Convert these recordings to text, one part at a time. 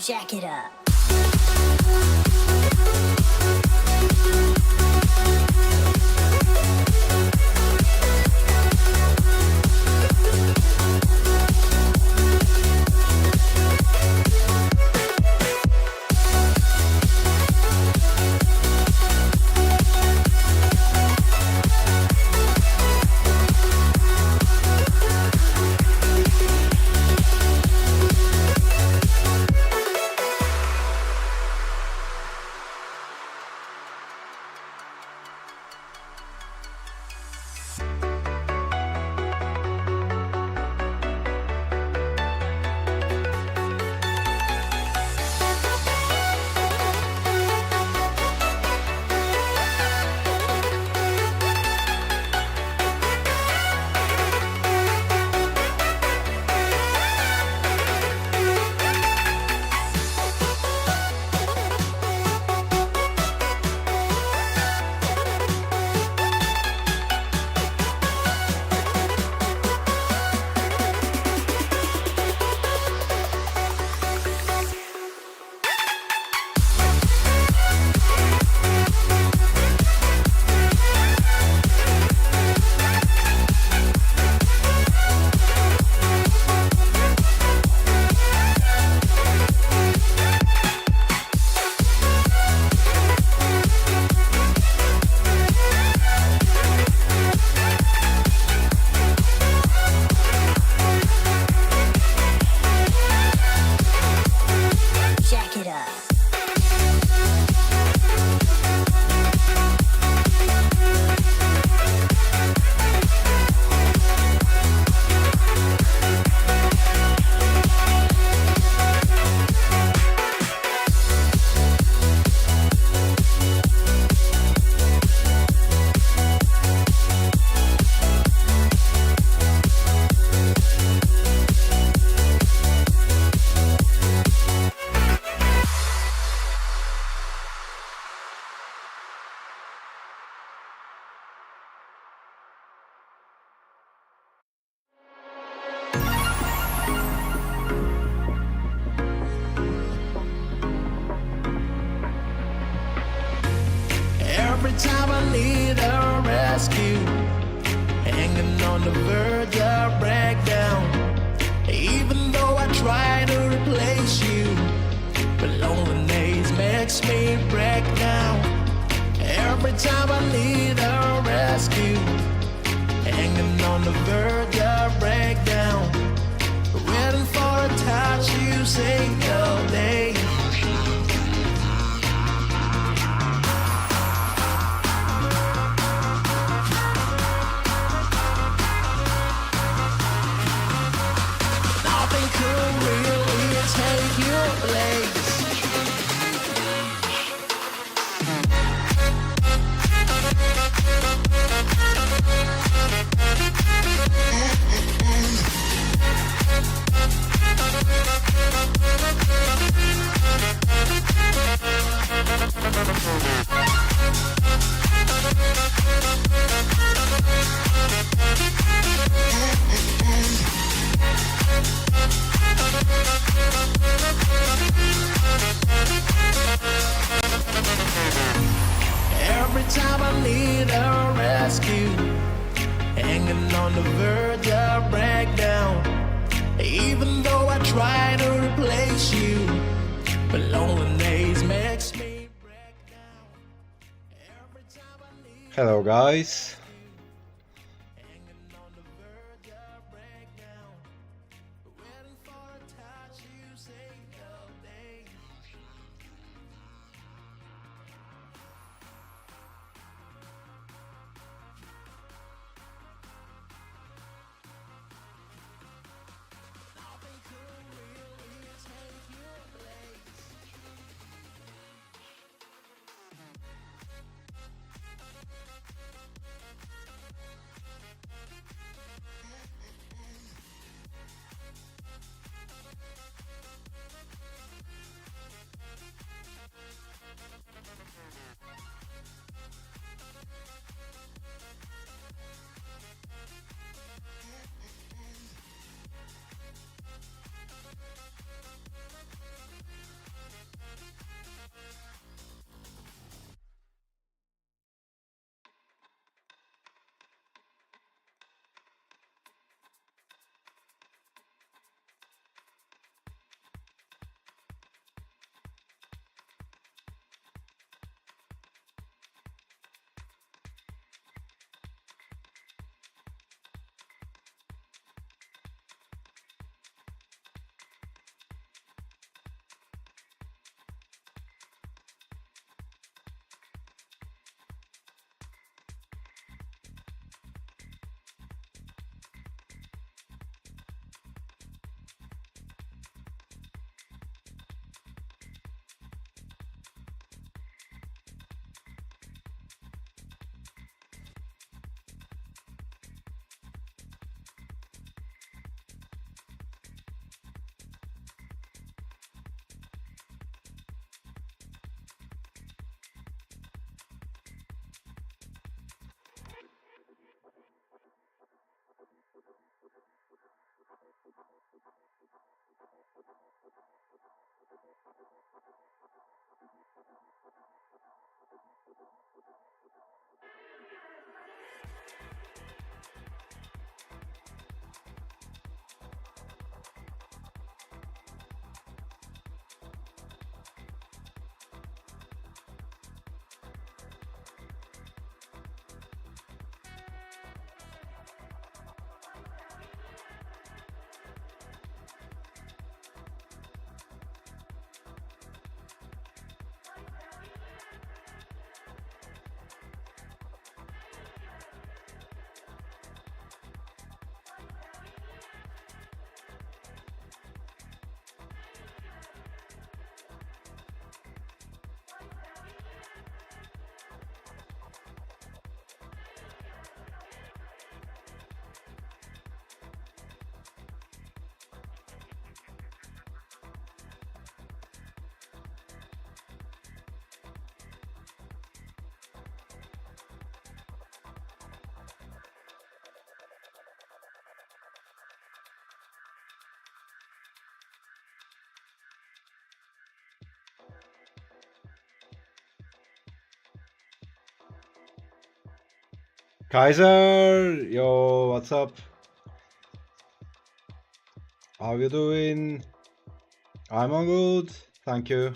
Jack it up. Jack it up. Every time I need a rescue, hanging on the verge of breakdown. Even though I try to replace you, but loneliness makes me break down. Every time I need a rescue, hanging on the verge of breakdown. Waiting for a touch, you say all day. Nothing could really take your place. Every time I need a rescue, hanging on the verge of breakdown. Even though I try to replace you, but loneliness makes me break down. Every time I need Hello guys, hanging on the verge of breakdown. Waiting for a touch, you say all day. Nothing could really take your place. Kaiser, yo, what's up? How you doing? I'm all good, thank you.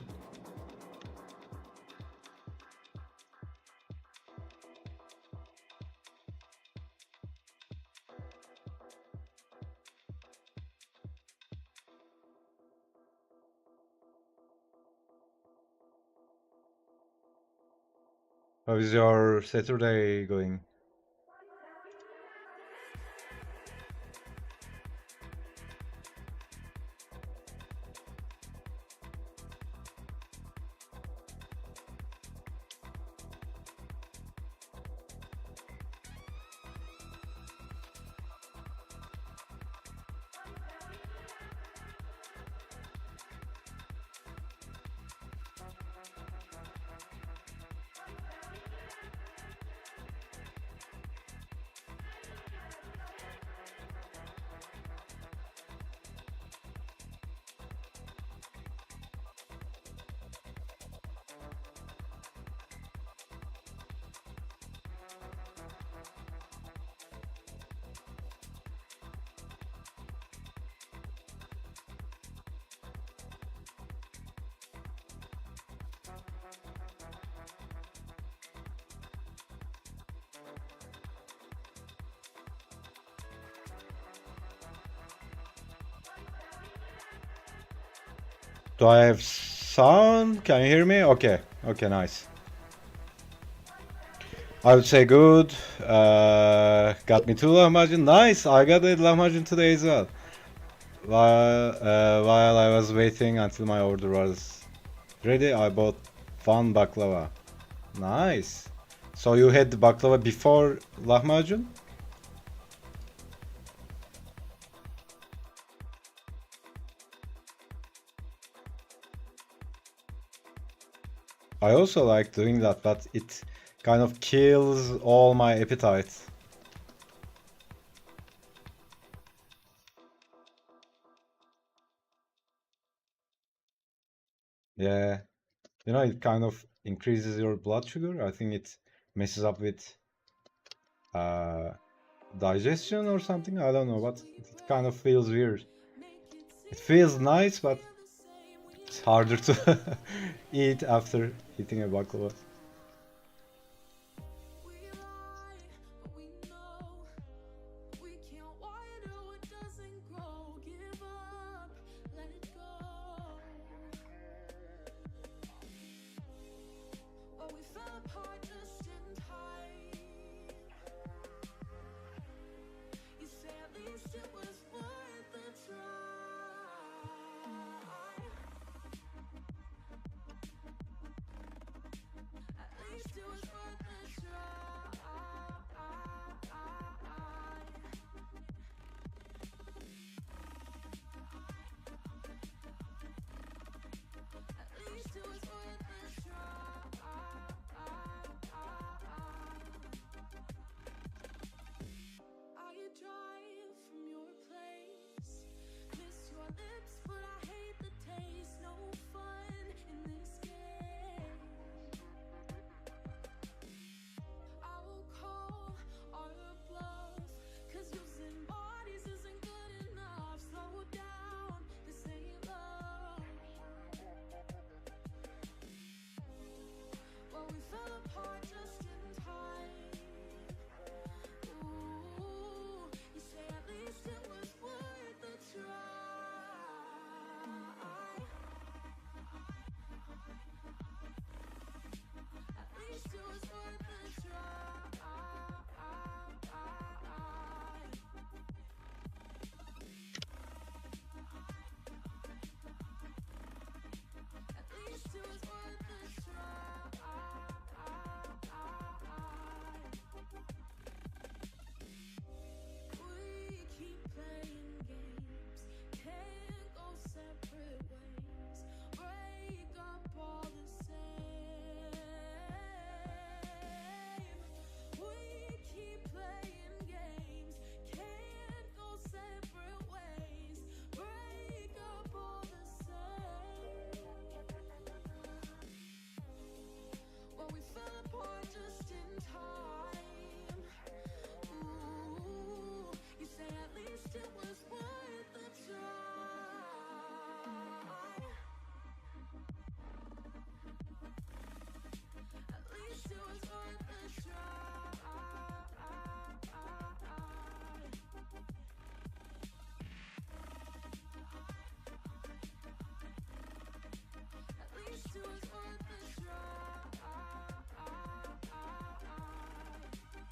How is your Saturday going? Do I have sound? Can you hear me? Okay, okay, nice. I would say good. Got me two lahmacun. Nice, I got a lahmacun today as well. While I was waiting until my order was ready, I bought one baklava. Nice. So you had the baklava before lahmacun? I also like doing that, but it kind of kills all my appetite. Yeah, you know, it kind of increases your blood sugar. I think it messes up with uh, digestion or something. I don't know, but it kind of feels weird. It feels nice, but it's harder to eat after eating a baklava.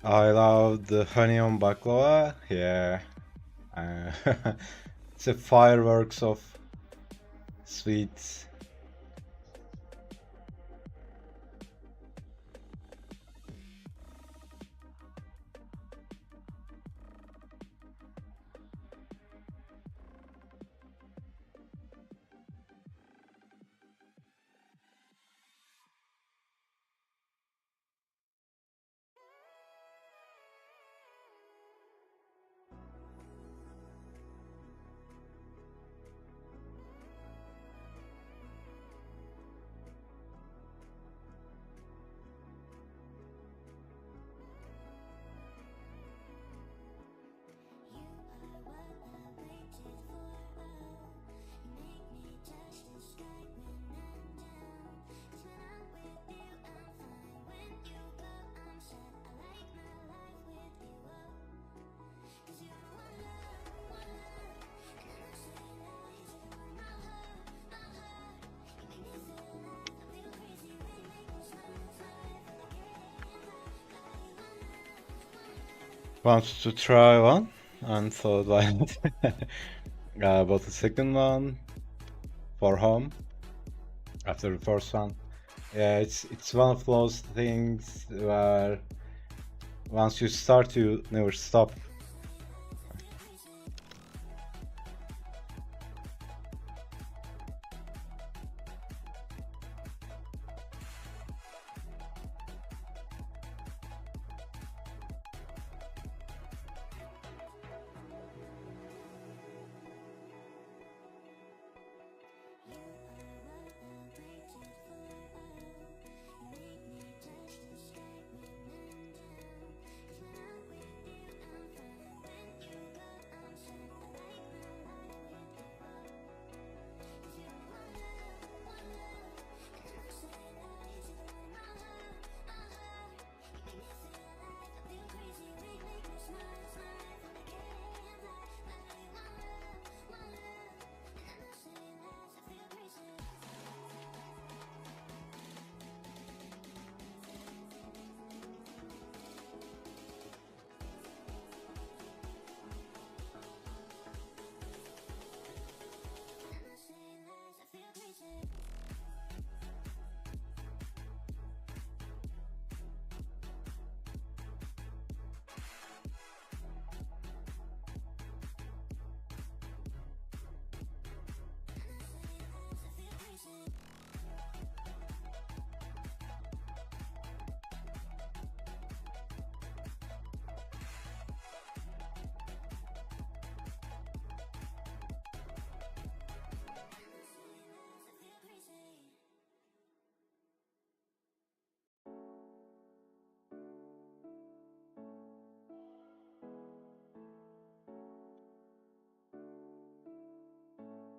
I love the honey on baklava. Yeah. It's a fireworks of sweets. Wants to try one and thought why not? But the second one for home after the first one. Yeah, it's one of those things where once you start, you never stop.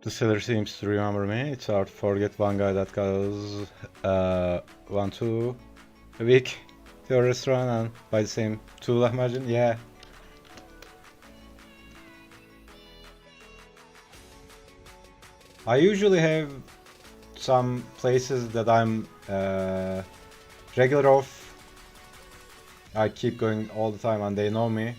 The seller seems to remember me. It's hard to forget one guy that goes 1-2 a week to your restaurant and buy the same 2 lahmacun. Yeah. I usually have some places that I'm regular of. I keep going all the time and they know me.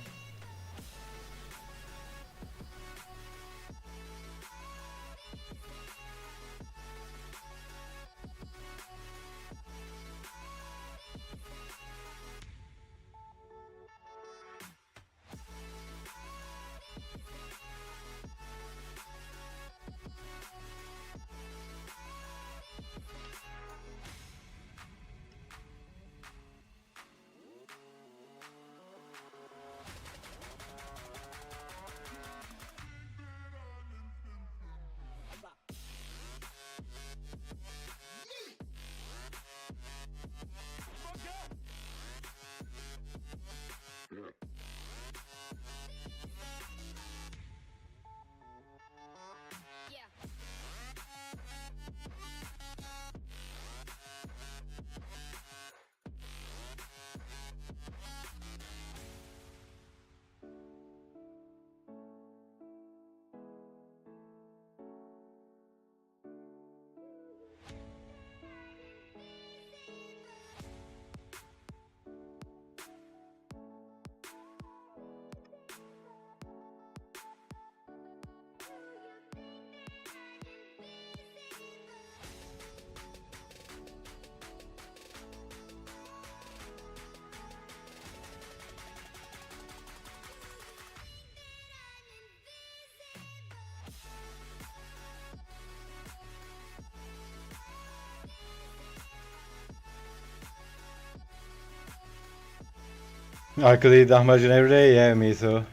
I could eat lahmacun every day, yeah, me too.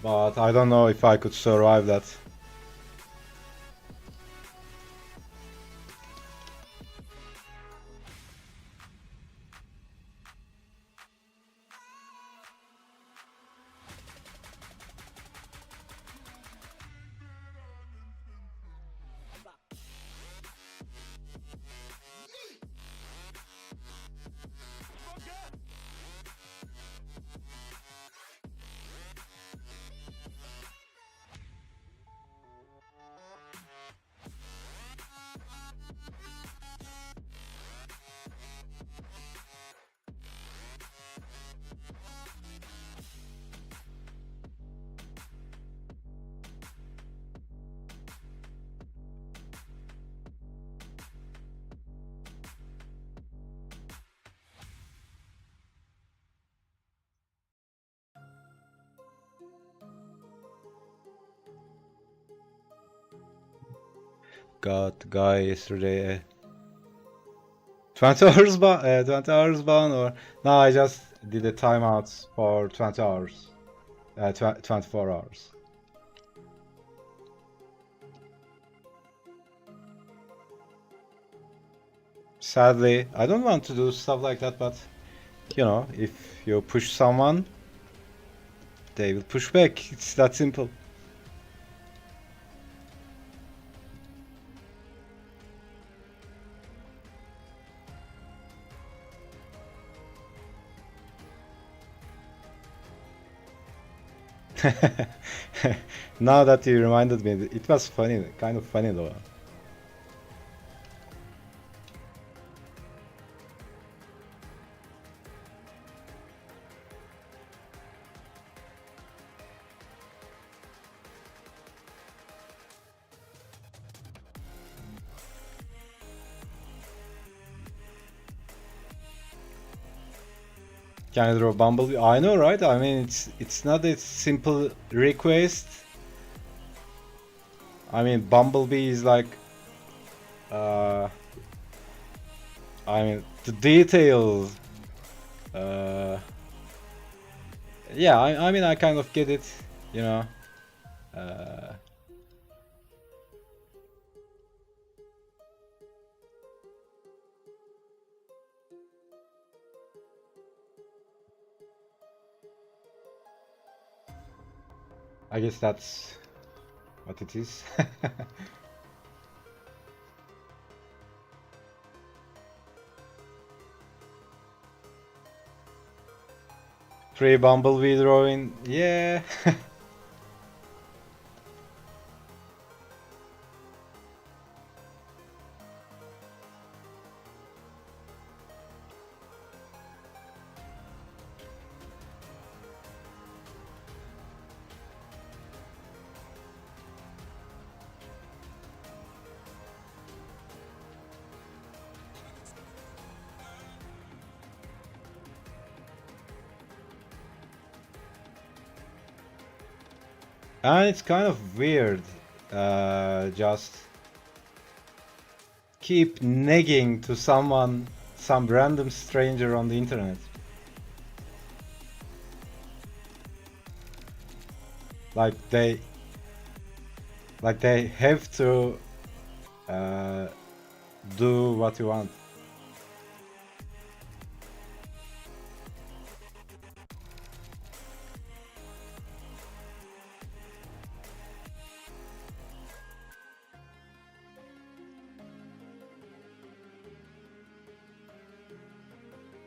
But I don't know if I could survive that. Got the guy yesterday. 20 hours 20 hours ban or no, I just did a timeout for 20 hours. 24 hours. Sadly, I don't want to do stuff like that, but you know, if you push someone, they will push back. It's that simple. Now that you reminded me, it was funny, kind of funny though. Can I draw Bumblebee? I know, right? I mean, it's not a simple request. I mean, Bumblebee is like, I mean, the details. Uh, yeah, I mean, I kind of get it, you know. Uh, I guess that's what it is. Free Bumblebee drawing, yeah. And it's kind of weird, just keep negging to someone, some random stranger on the internet. Like they have to do what you want.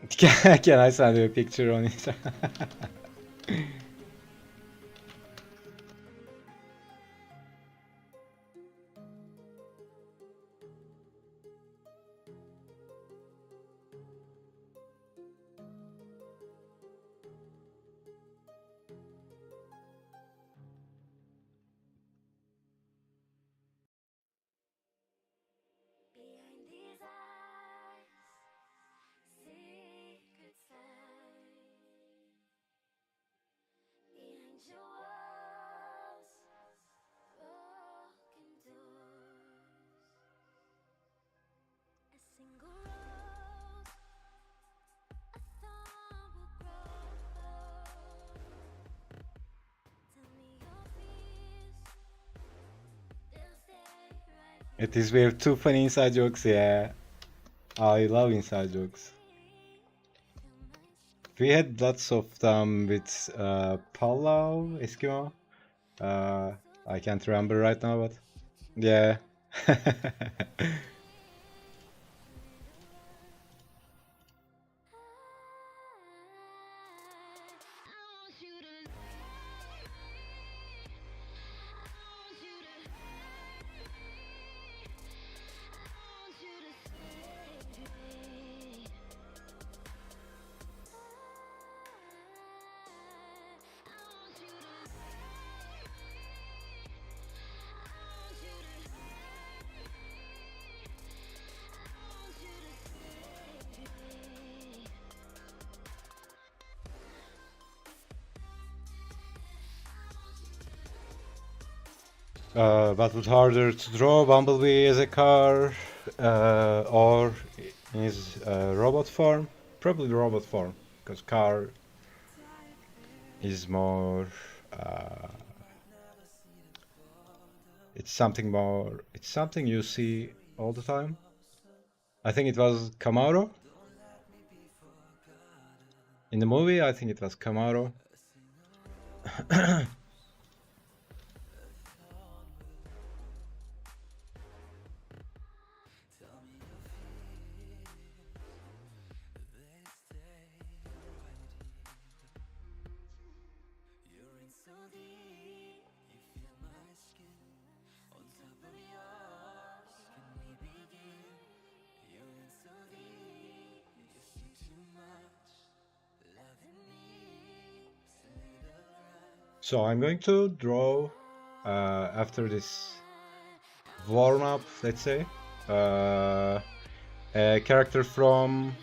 Can I send you a picture on it? Behind these eyes, secrets lie. It is we have too funny inside jokes, yeah. I love inside jokes. We had lots of them with Palau, Eskimo. I can't remember right now, but yeah. What would harder to draw, Bumblebee as a car or in his robot form? Probably robot form, because car is more. It's something more. It's something you see all the time. I think it was Camaro. In the movie, I think it was Camaro. So I'm going to draw after this warm up, let's say, a character from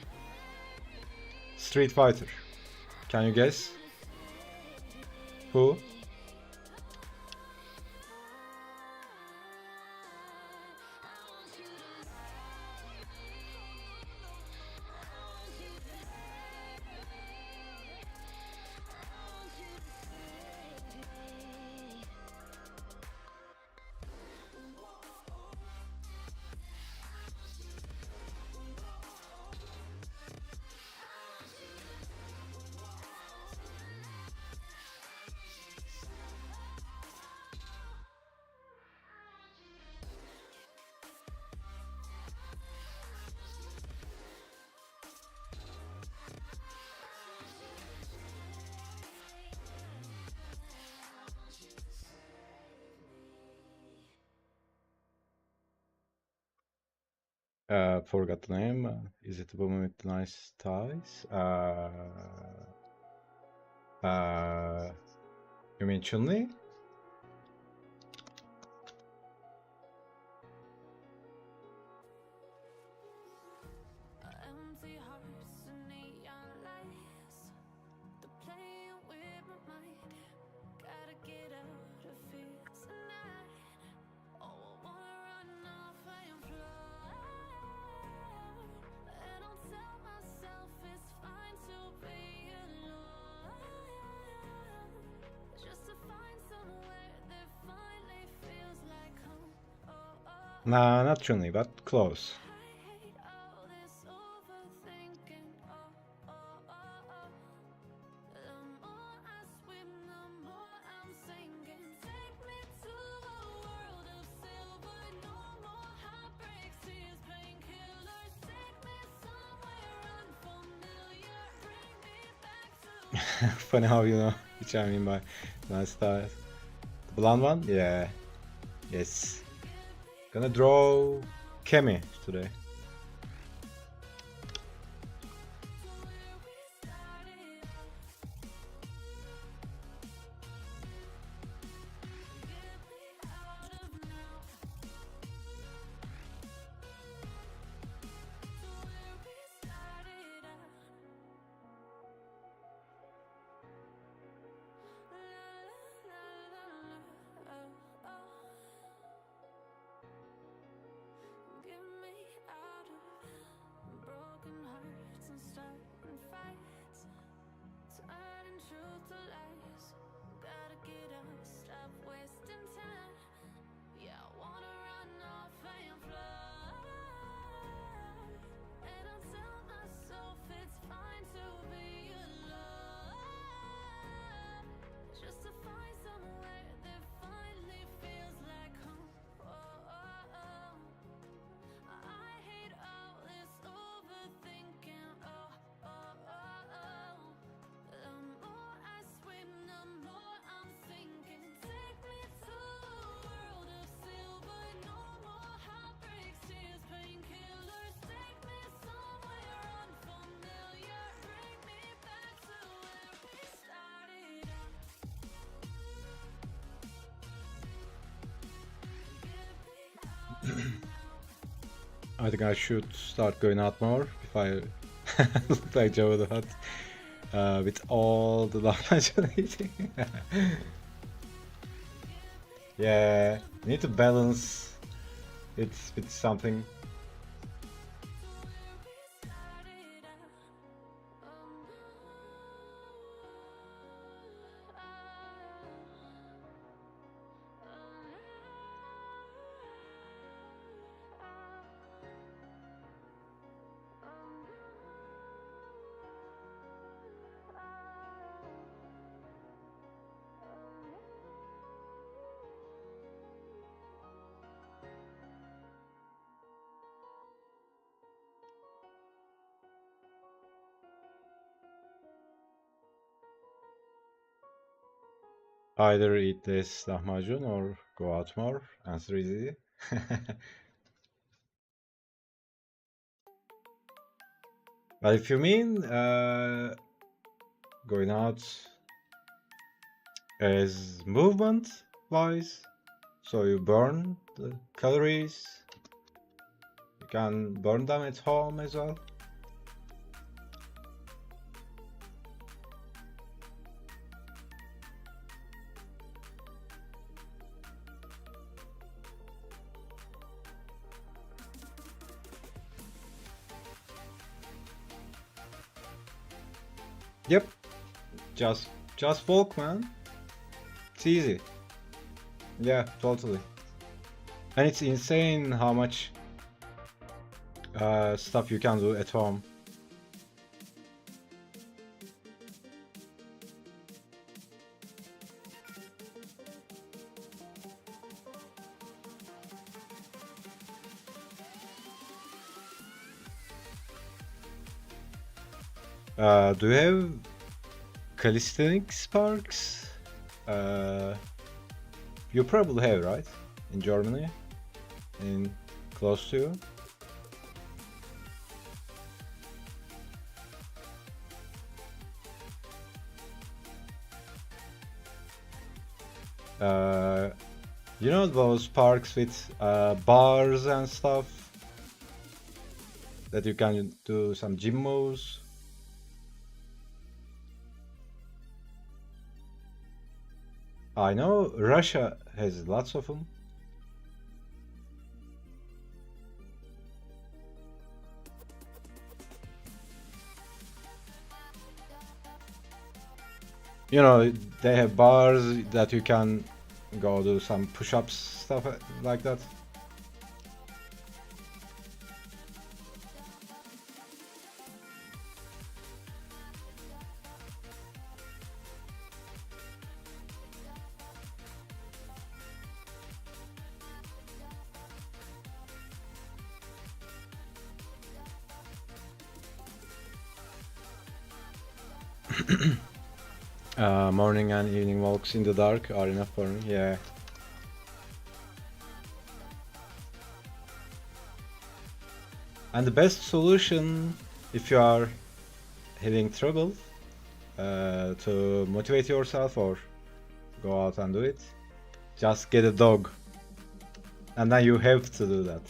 Street Fighter. Can you guess? Who? Forgot the name. Is it the woman with the nice ties? You mean Chun-Li? Nah, not Chun-Li, but close. Funny how you know which I mean by nice ties. The blonde one? Yeah. Yes. Gonna draw Kemi today. I think I should start going out more if I look like Java the Hutt with all the damage I'm eating. Yeah, you need to balance it with something. Either eat this lahmacun or go out more. Answer is easy. But if you mean going out as movement wise, so you burn the calories, you can burn them at home as well. Yep, just walk, man. It's easy. Yeah, totally. And it's insane how much stuff you can do at home. Do you have calisthenics parks? You probably have, right? In Germany? In close to you? You know those parks with bars and stuff that you can do some gym moves? I know Russia has lots of them. You know, they have bars that you can go do some push-ups, stuff like that. Morning and evening walks in the dark are enough for me, yeah. And the best solution if you are having trouble to motivate yourself or go out and do it, just get a dog. And then you have to do that.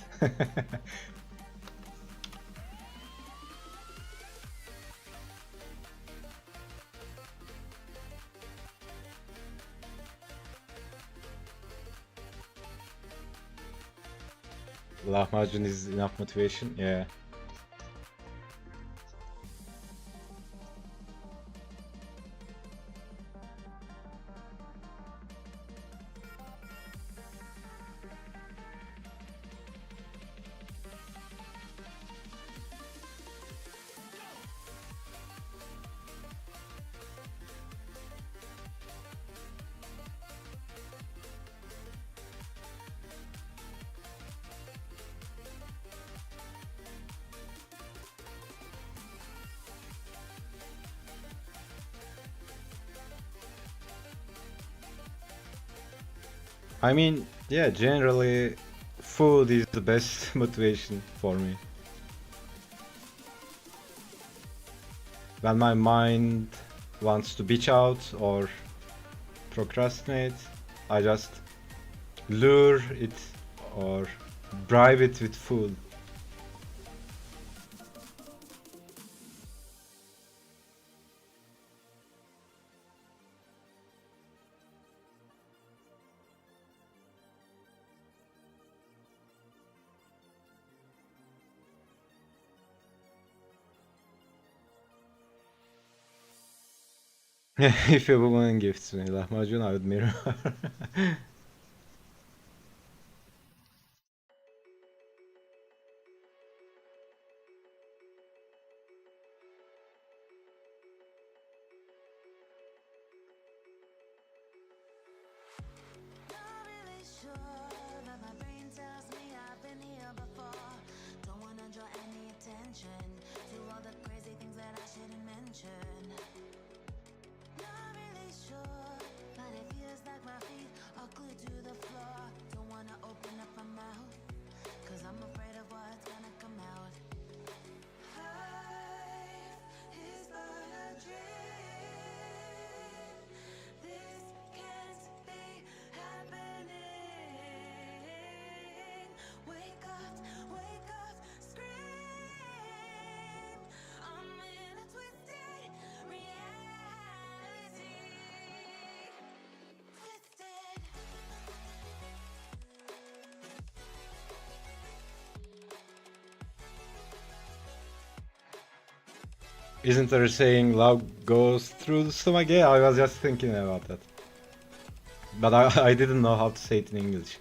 Lahmacun is enough motivation, yeah. I mean, yeah, generally food is the best motivation for me. When my mind wants to bitch out or procrastinate, I just lure it or bribe it with food. If a woman gifts me lahmacun, I would marry her. Not really sure, but my brain tells me I've been here before. Don't wanna draw any attention to all the crazy things that I shouldn't mention. Not really sure, but it feels like my feet are glued to the floor. Don't wanna open up my mouth, cause I'm afraid of what's gonna come out. Life is but a dream. This can't be happening. Wake up, scream. I'm in a twisted reality. Twisted. Isn't there a saying love goes through the stomach? Yeah, I was just thinking about that. But I didn't know how to say it in English.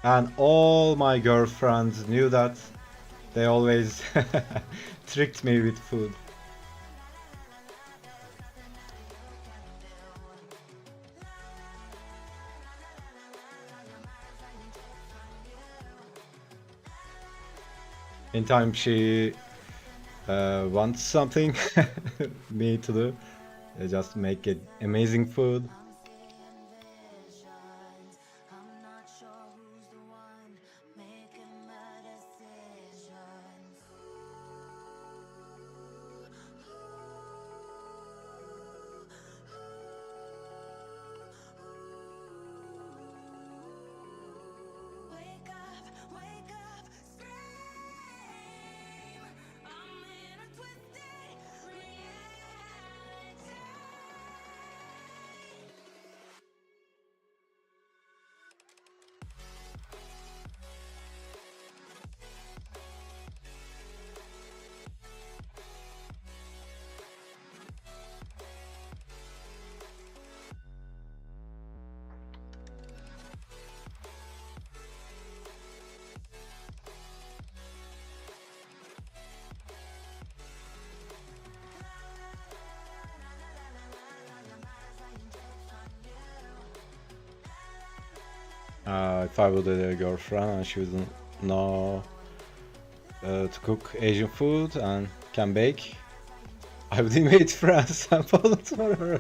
And all my girlfriends knew that. They always tricked me with food. Anytime she wants something me to do, I just make it amazing food. I'm not sure who's the one making the decisions. Wake up, scream. I'm in a twisted reality. If I would have a girlfriend and she wouldn't know to cook Asian food and can bake, I would invade France and follow for her.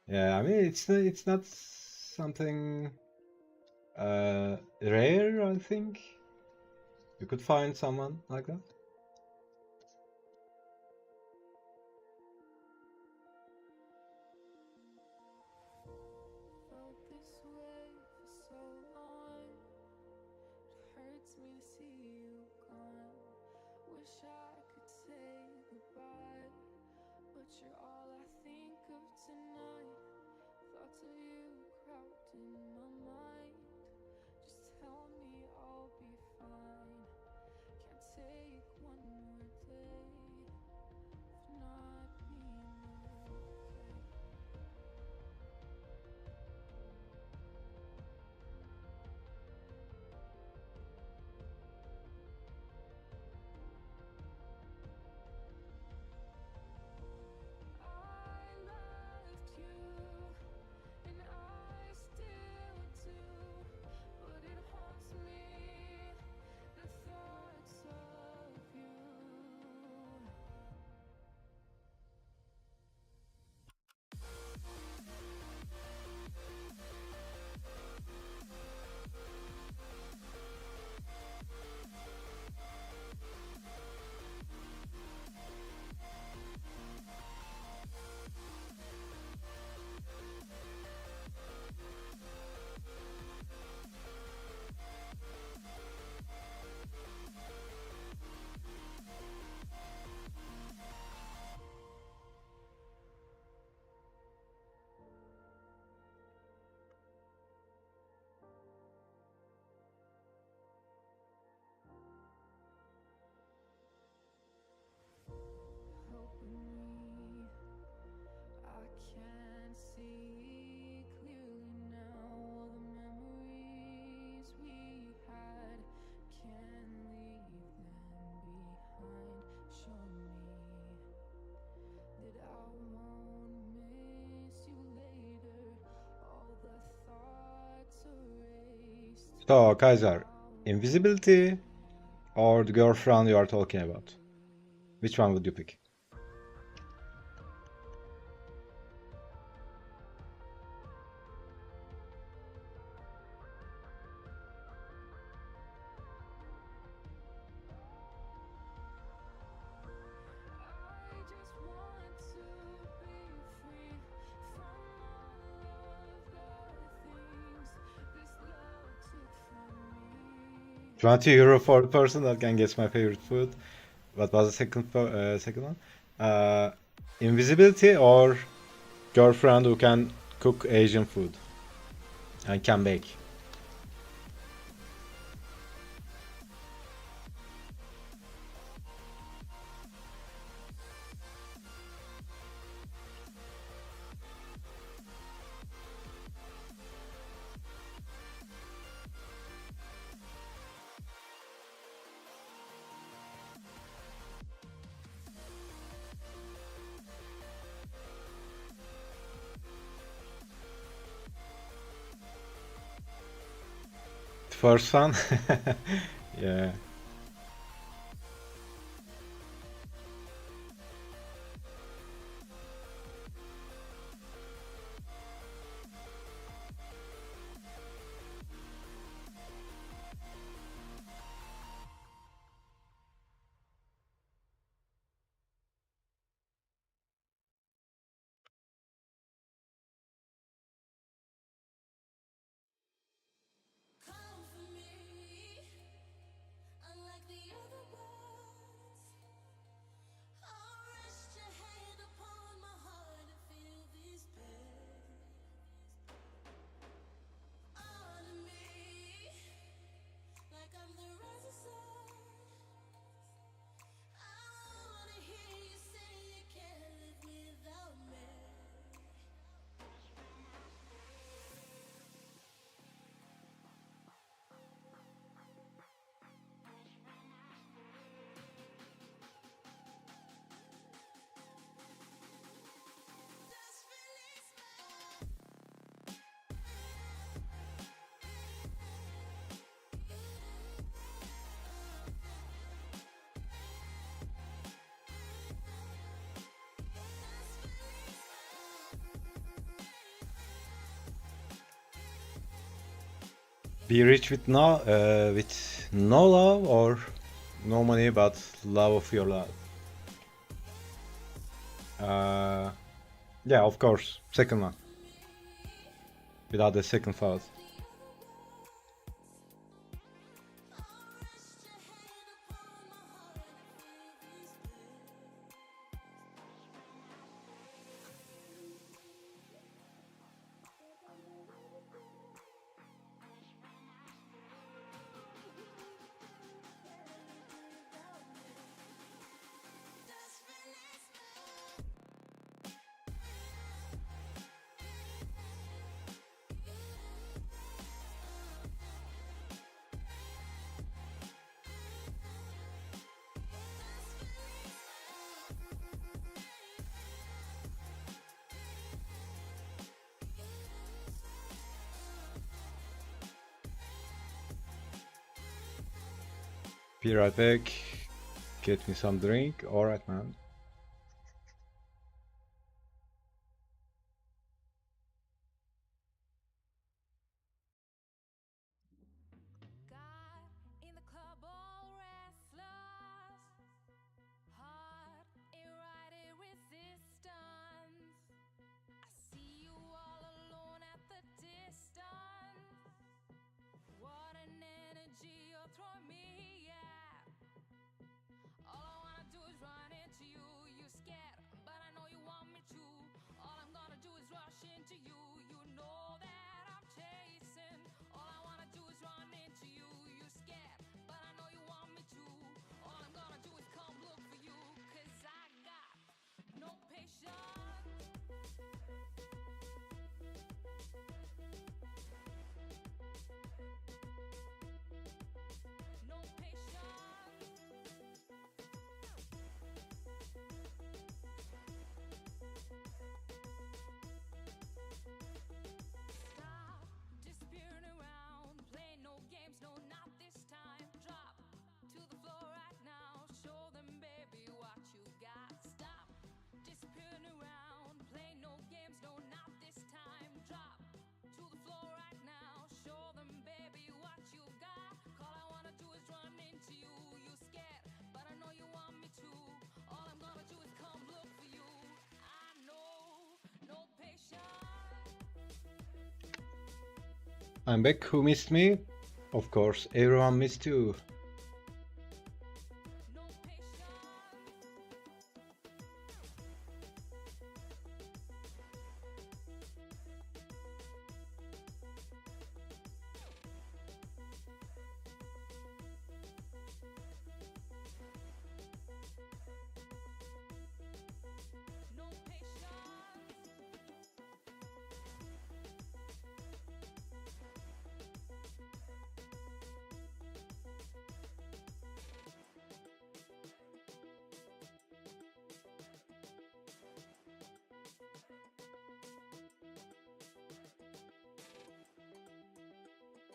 Yeah, I mean it's not something rare. I think you could find someone like that. Felt this way for so long. It hurts me to see you gone. Wish I could say goodbye, but you're all I think of tonight. Thoughts of you crowd in my mind. Just tell me I'll be fine. Can't take So, Kaiser, invisibility or the girlfriend you are talking about? Which one would you pick? €20 for the person that can guess my favorite food. What was the second one? Invisibility or girlfriend who can cook Asian food and can bake. First one, yeah. Come for me, unlike the other birds. I'll rest your hand upon my heart and feel this pain. On me, like I'm the rising sun. I wanna hear you say you can't live without me. Be rich with no love or no money but love of your life. Yeah, of course, second one. Without the second thought. Be right back. Get me some drink. Alright, man. God in the club, all restless. Heart eroded resistance. I see you all alone at the distance. What an energy you're throwing me, yeah. All I wanna do is run into you I'm back. Who missed me? Of course, everyone missed you.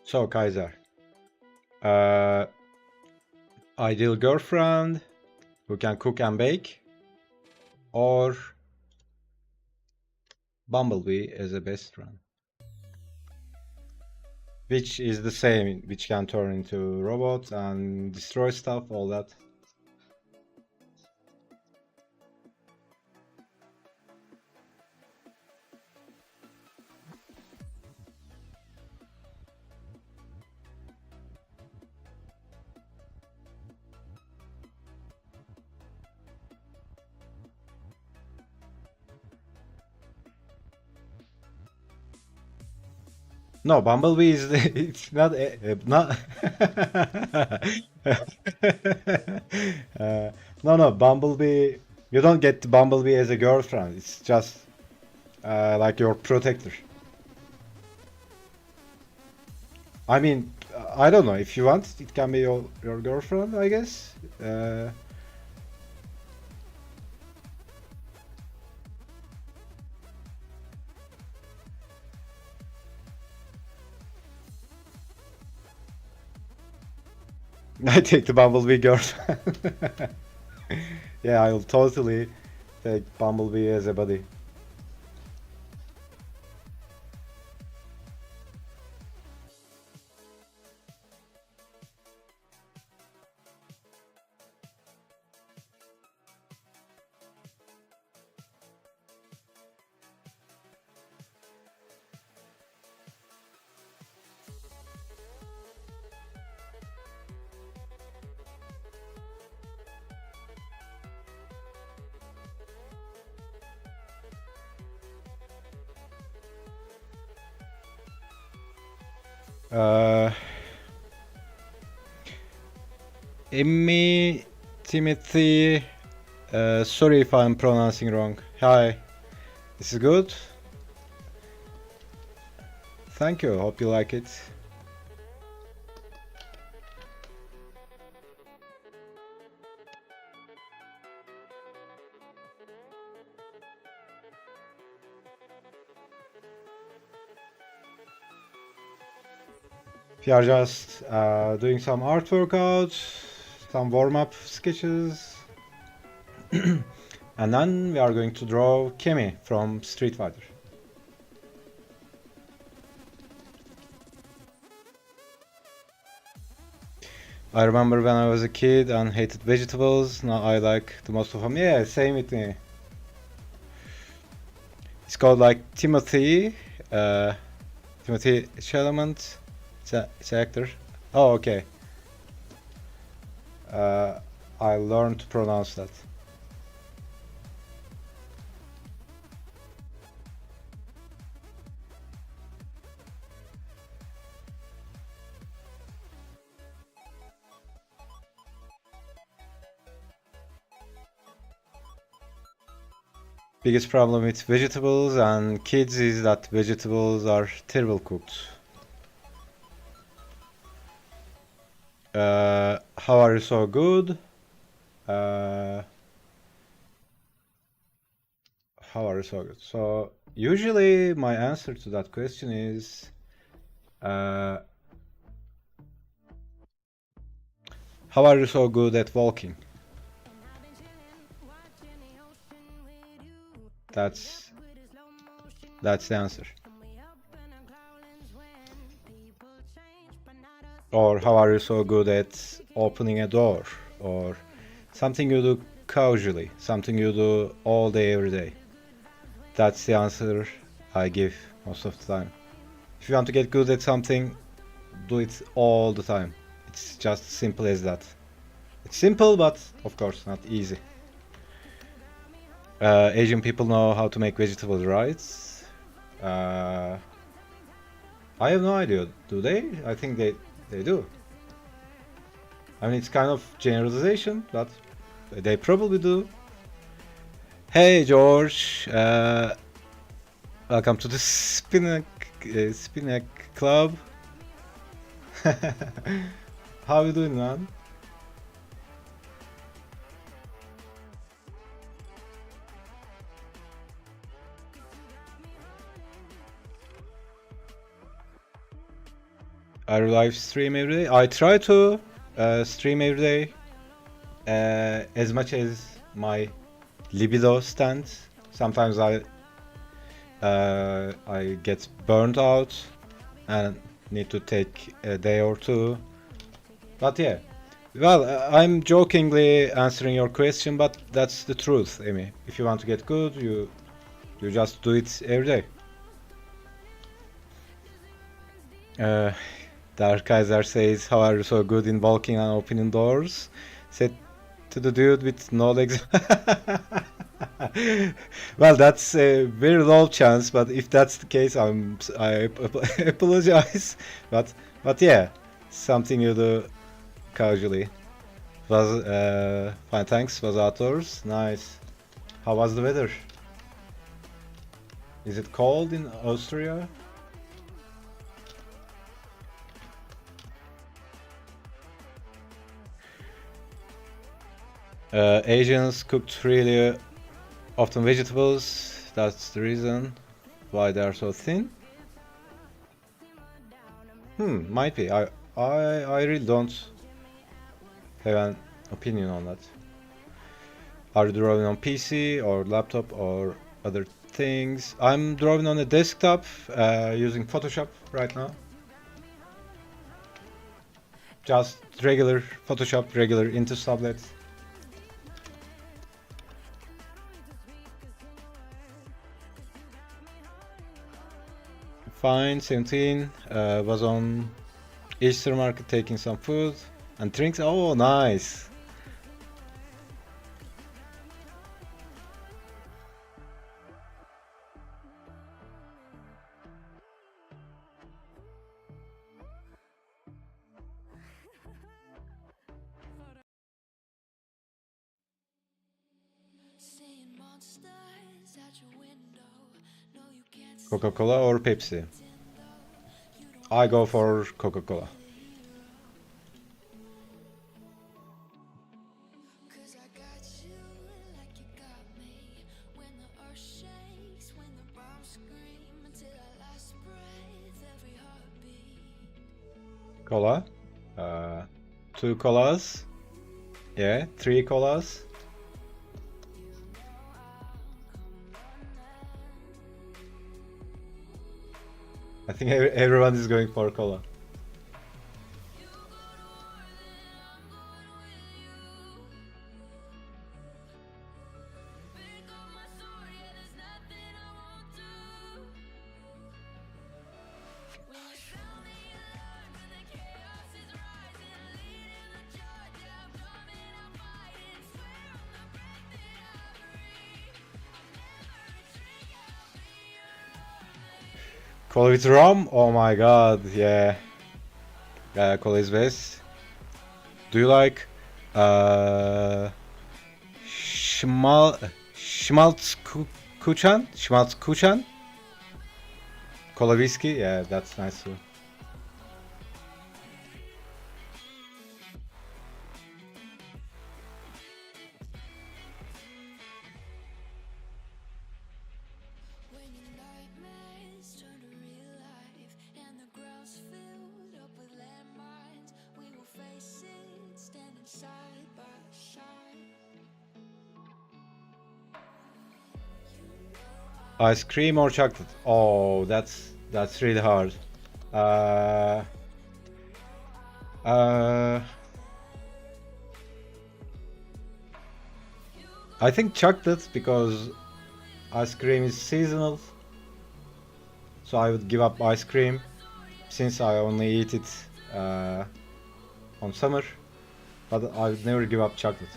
So, Kaiser. Ideal girlfriend who can cook and bake, or Bumblebee as a best friend? Which is the same, which can turn into robots and destroy stuff, all that. No, Bumblebee is it's not not. No, Bumblebee. You don't get Bumblebee as a girlfriend. It's just like your protector. I mean, I don't know. If you want, it can be your girlfriend, I guess. I take the Bumblebee girlfriend. Yeah, I'll totally take Bumblebee as a buddy. Emmy Timothy, sorry if I'm pronouncing wrong. Hi, this is good. Thank you, hope you like it. We are just doing some art workouts, some warm-up sketches, and then we are going to draw Kemi from Street Fighter. I remember when I was a kid and hated vegetables, now I like the most of them. Yeah, same with me. It's called like Timothy Chalamet. It's an actor. Oh, okay. I learned to pronounce that. Biggest problem with vegetables and kids is that vegetables are terrible cooked. How are you so good? How are you so good? So usually my answer to that question is how are you so good at walking? That's the answer. Or how are you so good at opening a door? Or something you do casually, something you do all day, every day. That's the answer I give most of the time. If you want to get good at something, do it all the time. It's just simple as that. It's simple, but of course not easy. Asian people know how to make vegetables, right? I have no idea. Do they? I think they do. I mean, it's kind of generalization, but they probably do. Hey George, welcome to the Spinac Club. How you doing, man? I live stream every day. I try to stream every day as much as my libido stands. Sometimes I get burnt out and need to take a day or two. But yeah, well, I'm jokingly answering your question, but that's the truth, Amy. If you want to get good, you just do it every day. Dark Kaiser says, how are you so good in walking and opening doors? Said to the dude with no legs. Well, that's a very low chance, but if that's the case, I apologize. But yeah, something you do casually. Was fine, thanks. Was outdoors. Nice. How was the weather? Is it cold in Austria? Asians cooked really often vegetables. That's the reason why they are so thin. Might be. I really don't have an opinion on that. Are you drawing on PC or laptop or other things? I'm drawing on a desktop using Photoshop right now. Just regular Photoshop, regular Intuos tablet. Fine, 17. Was on Easter market taking some food and drinks. Oh, nice. Seeing monsters at your window. No, you can't see Coca-Cola or Pepsi? I go for Coca-Cola. 'cause I got you like you got me. When the earth shakes, when the bombs scream, until our last breath, every heartbeat. Cola. 2 colas. Yeah, 3 colas. I think everyone is going for cola. Cola with rum? Oh my god, yeah. Cola is best. Do you like Schmaltzkuchen? Schmaltzkuchen? Cola whiskey? Yeah, that's nice too. When your nightmares turn to real life and the ground's filled up with landmines, we will face it standing side by side. Ice cream or chocolate? Oh, that's really hard. I think chocolate because ice cream is seasonal. So I would give up ice cream. since I only eat it on summer, but I would never give up chocolate.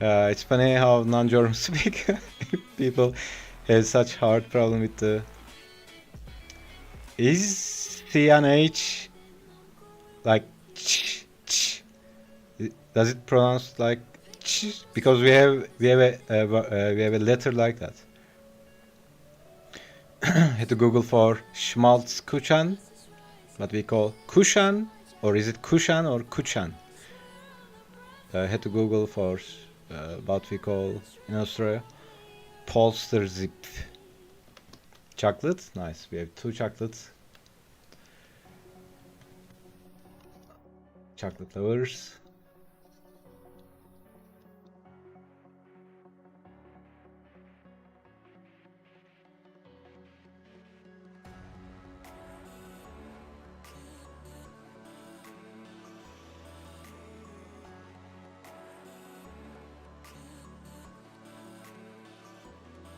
It's funny how non-German speak people have such hard problem with the. Is CNH like ch? Does it pronounce like ch? Because we have a letter like that. Had to Google for Schmalzkuchen, what we call Kushan, or is it Kushan or Kuchan? Had to Google for what we call in Australia Polsterzip. Chocolate, nice. We have 2 chocolates. Chocolate lovers.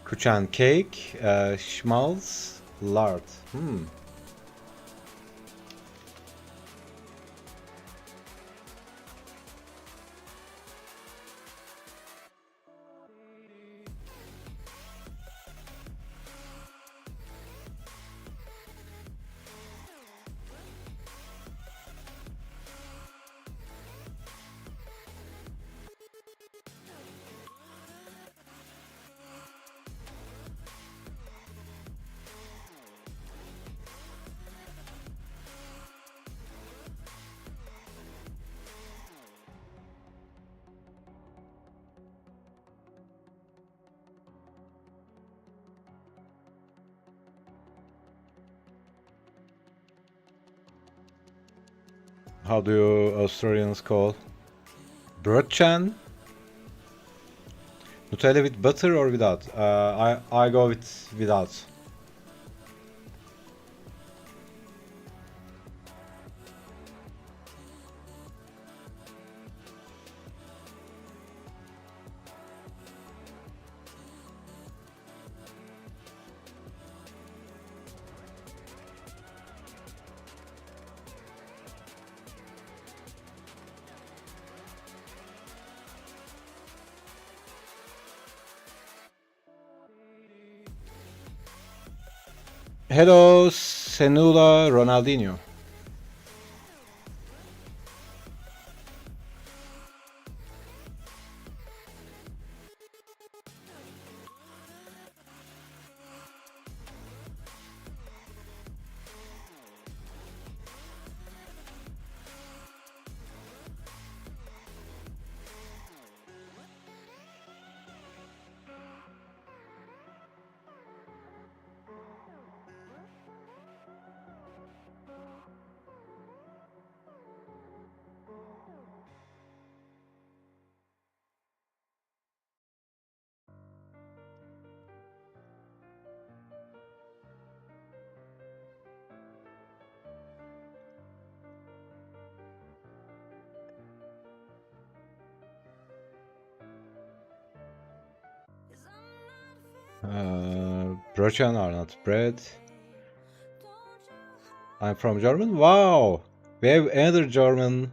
Kuchan cake, schmaltz, lard. How do you Australians call? Brötchen? Nutella with butter or without? I go with without. Hello, Senula Ronaldinho. Brötchen are not bread. I'm from German. Wow, we have another German.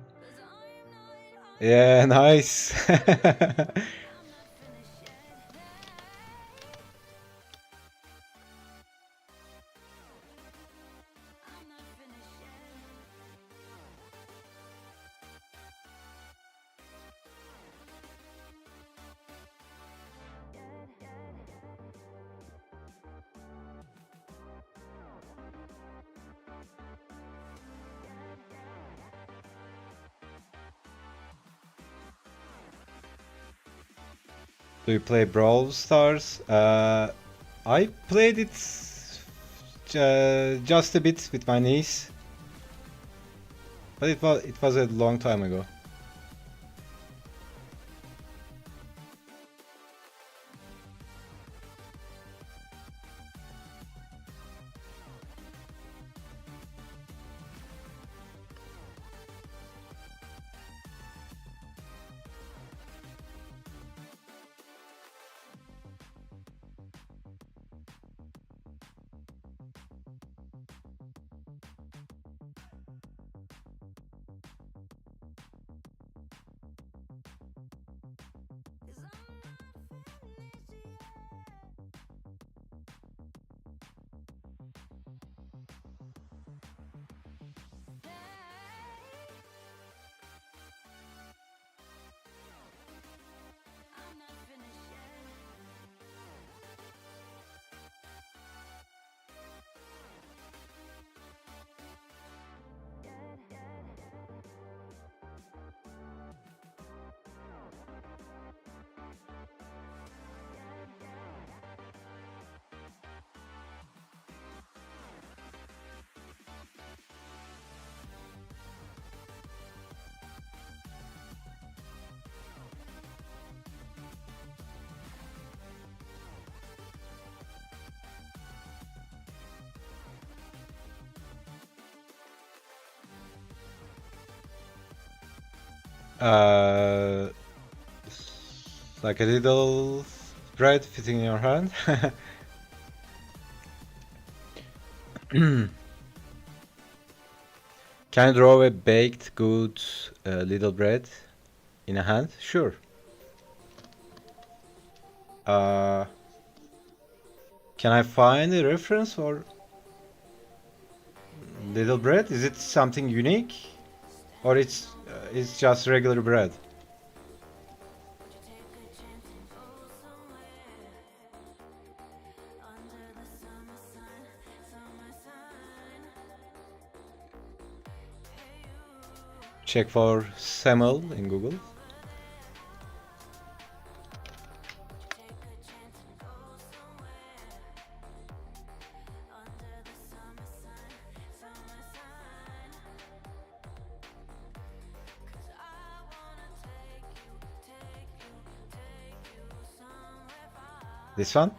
Yeah, nice. Do you play Brawl Stars? I played it just a bit with my niece. But it was a long time ago. Uh, like a little bread fitting in your hand. Can you draw a baked good little bread in a hand? Sure. Can I find a reference for little bread? Is it something unique, or it's just regular bread? Check for semel in Google. This one?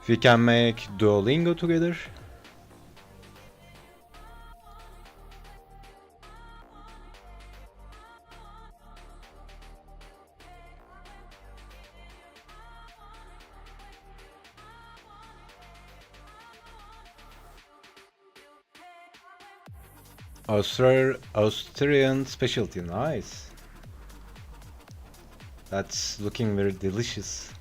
We can make Duolingo together. Austrian specialty, nice. That's looking very delicious.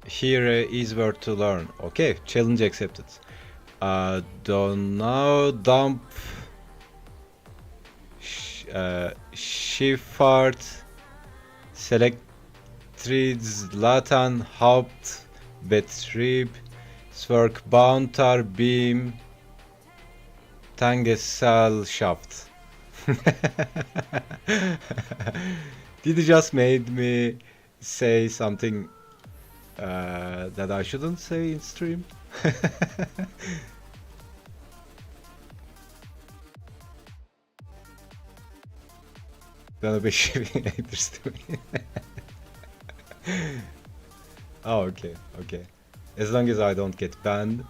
Here is where to learn. Okay, challenge accepted. Don't now dump Schifffahrt Selectriedslaten Hauptbetrieb Zwergbahntar Beam Tagesgesellschaft. Did you just made me say something that I shouldn't say in stream? Bana 5 yedirsin. Oh, okay, okay. As long as I don't get banned.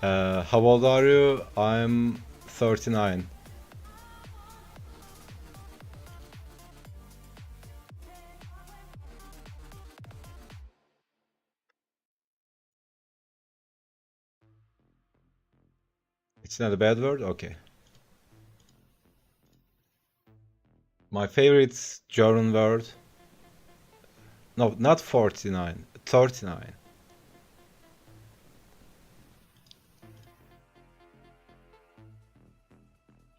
How old are you? I'm 39. It's not a bad word? Okay. My favorite German word. No, not 49. 39.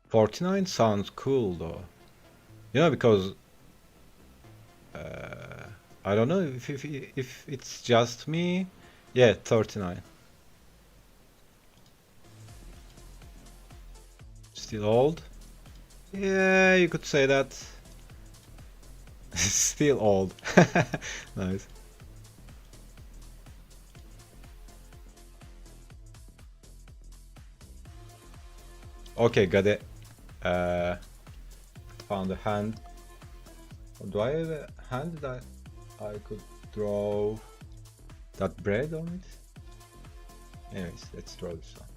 "49" sounds cool though. You know, because I don't know if it's just me. Yeah, 39. Still old? Yeah, you could say that. Still old. Nice. Okay, got it. Found a hand. Do I have a hand that I could draw that bread on it? Anyways, let's draw this one.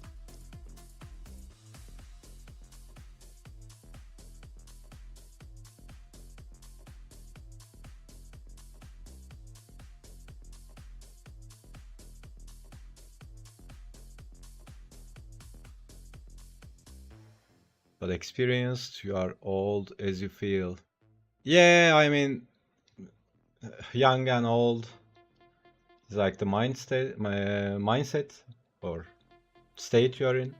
But experienced, you are old as you feel. Yeah, I mean, young and old is like the mindset or state you are in.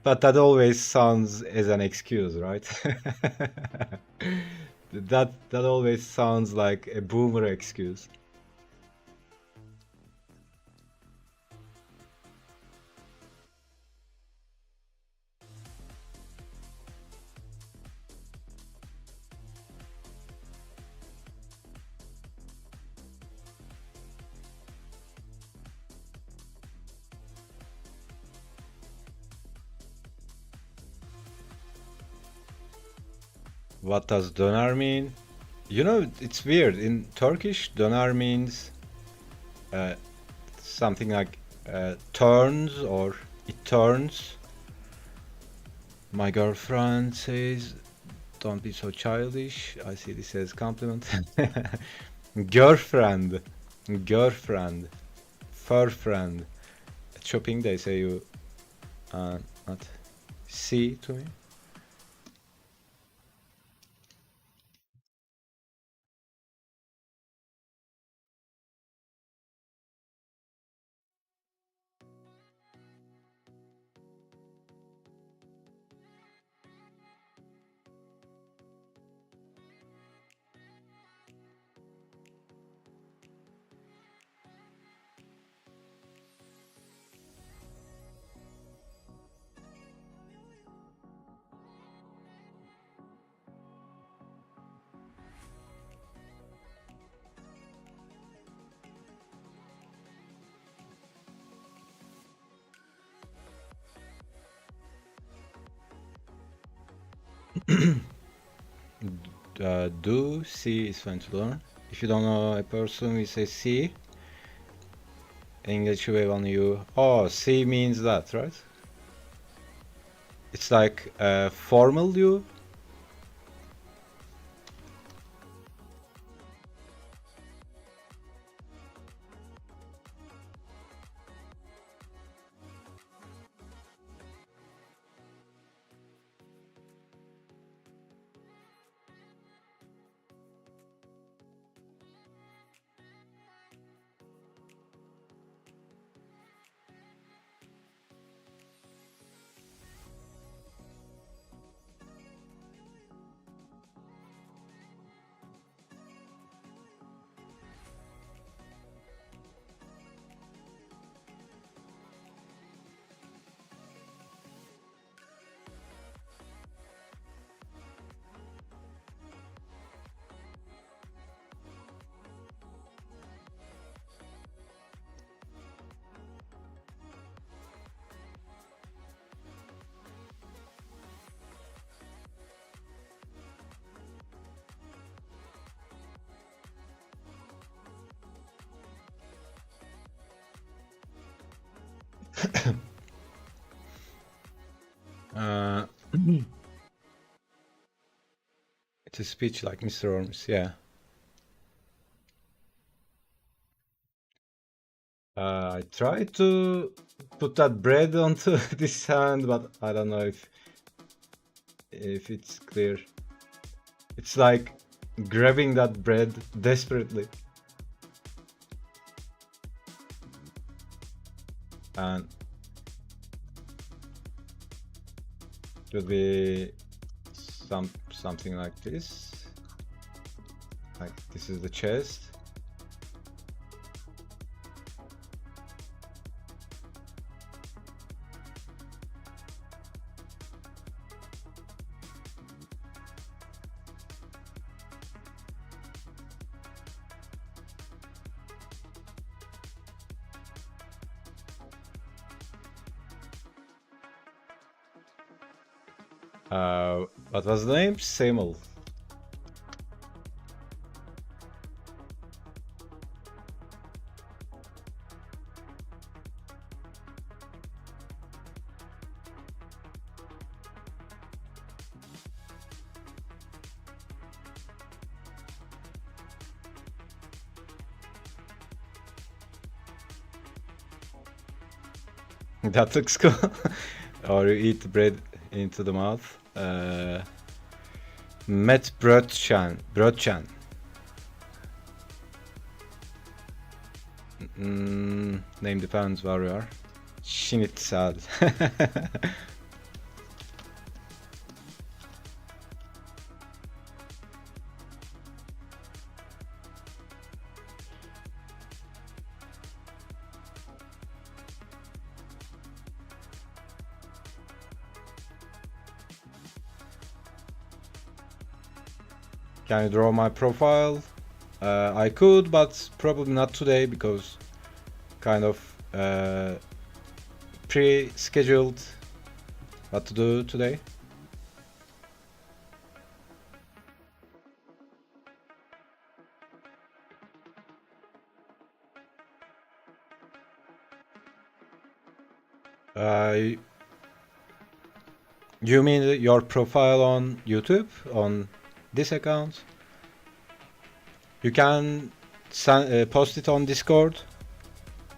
But that always sounds as an excuse, right? that always sounds like a boomer excuse. What does döner mean? You know, it's weird. In Turkish, döner means something like turns or it turns. My girlfriend says, don't be so childish. I see this as compliment. Girlfriend. Girlfriend. Fur friend. At shopping, they say you not see to me. Do, see is fun to learn. If you don't know a person, we say see. English way on you. Oh, see means that, right? It's like formal you. It's a speech like Mr. Orms, yeah. I try to put that bread onto this hand, but I don't know if it's clear. It's like grabbing that bread desperately. And it would be something like this. Like this is the chest. What was the name? Samel. That looks cool. Or you eat the bread into the mouth. Met Brötchen. Name depends where you are. Schnitzel. Can you draw my profile? I could, but probably not today because kind of pre-scheduled what to do today. You mean your profile on YouTube, on this account? You can post it on Discord.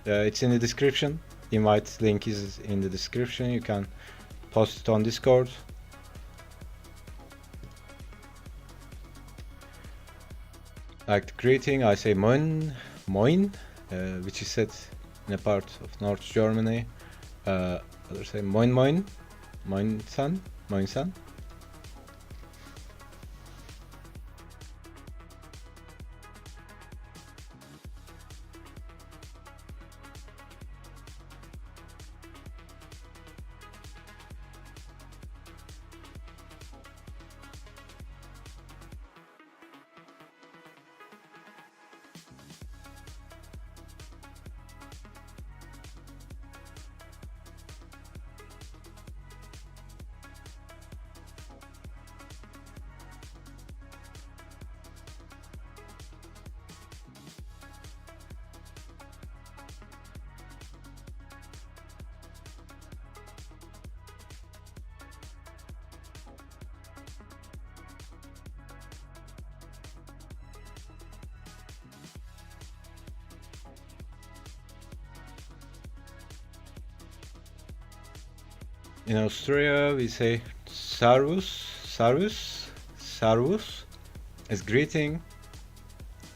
It's in the description. Invite link is in the description. You can post it on Discord. Like the greeting, I say moin, which is said in a part of North Germany. Others say moin, san. In Australia, we say sarvus as greeting.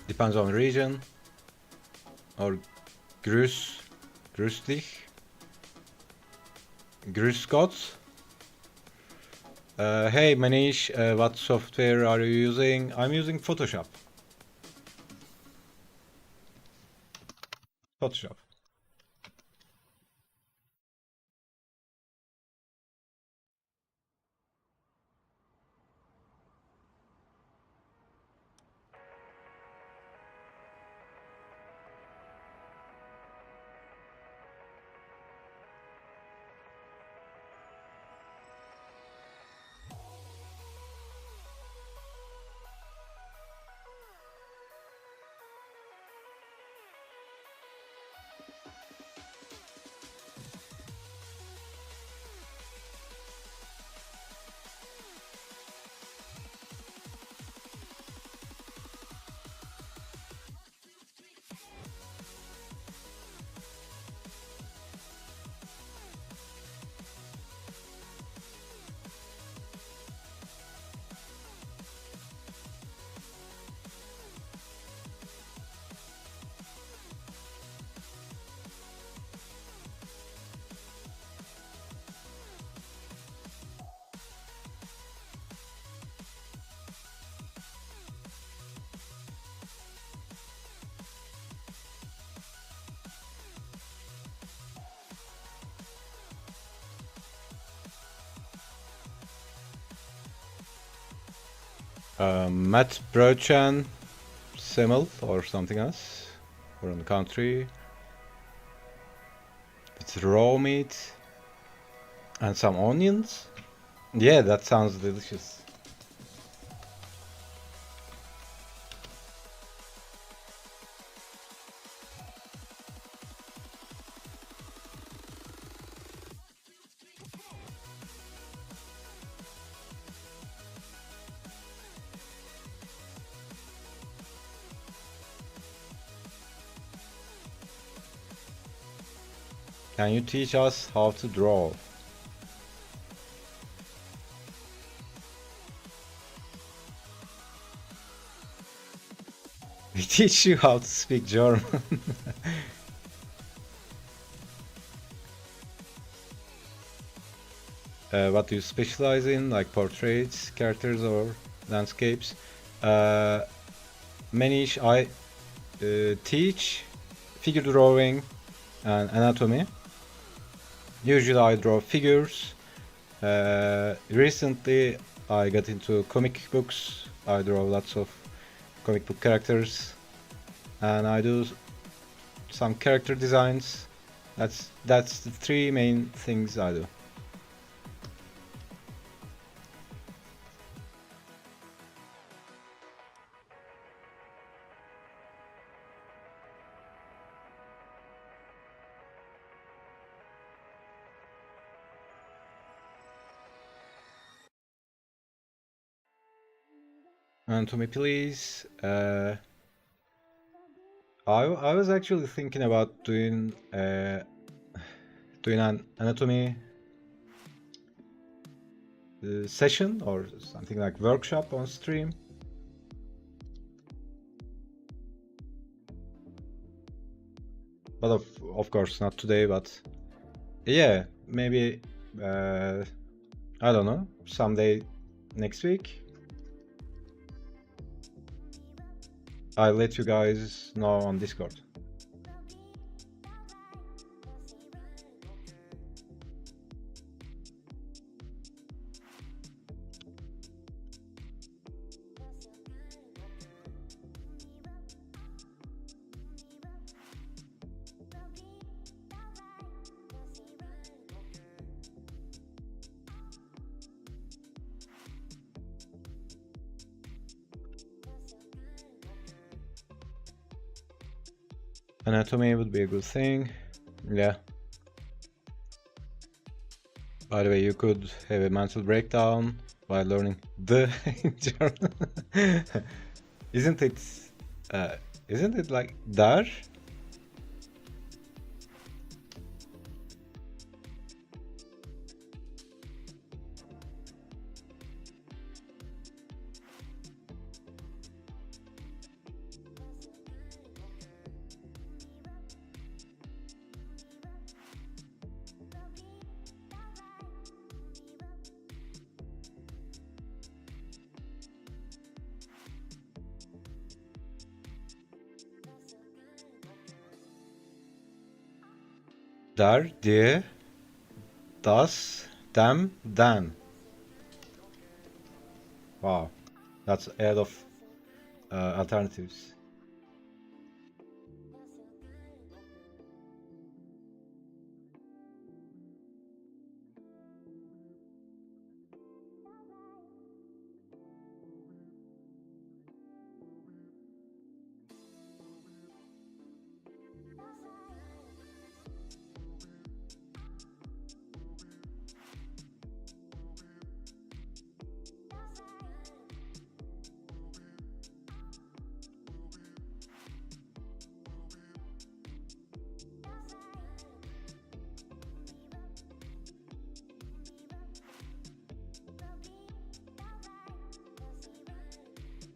Depends on region. Or grüß dich, grüß Gott. Hey Manish, what software are you using? I'm using Photoshop. Matt Brochan Semmel or something else from the country. With raw meat and some onions. Yeah, that sounds delicious. Can you teach us how to draw? We teach you how to speak German. What do you specialize in, like portraits, characters, or landscapes? Manish, I teach figure drawing and anatomy. Usually I draw figures. Recently I got into comic books. I draw lots of comic book characters, and I do some character designs. That's the three main things I do. Anatomy, please. I was actually thinking about doing an anatomy session or something like workshop on stream. But of course not today, but yeah, maybe I don't know, someday next week. I'll let you guys know on Discord. Anatomy would be a good thing. Yeah. By the way, you could have a mental breakdown while learning the German. Isn't it like der? Der, die, das, dem, den. Wow, that's a lot of alternatives.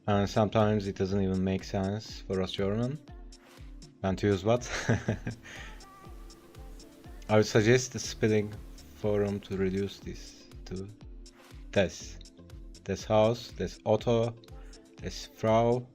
And sometimes it doesn't even make sense for us German. And to use what? I would suggest the spelling forum to reduce this to des. Des Haus, des Auto, des Frau.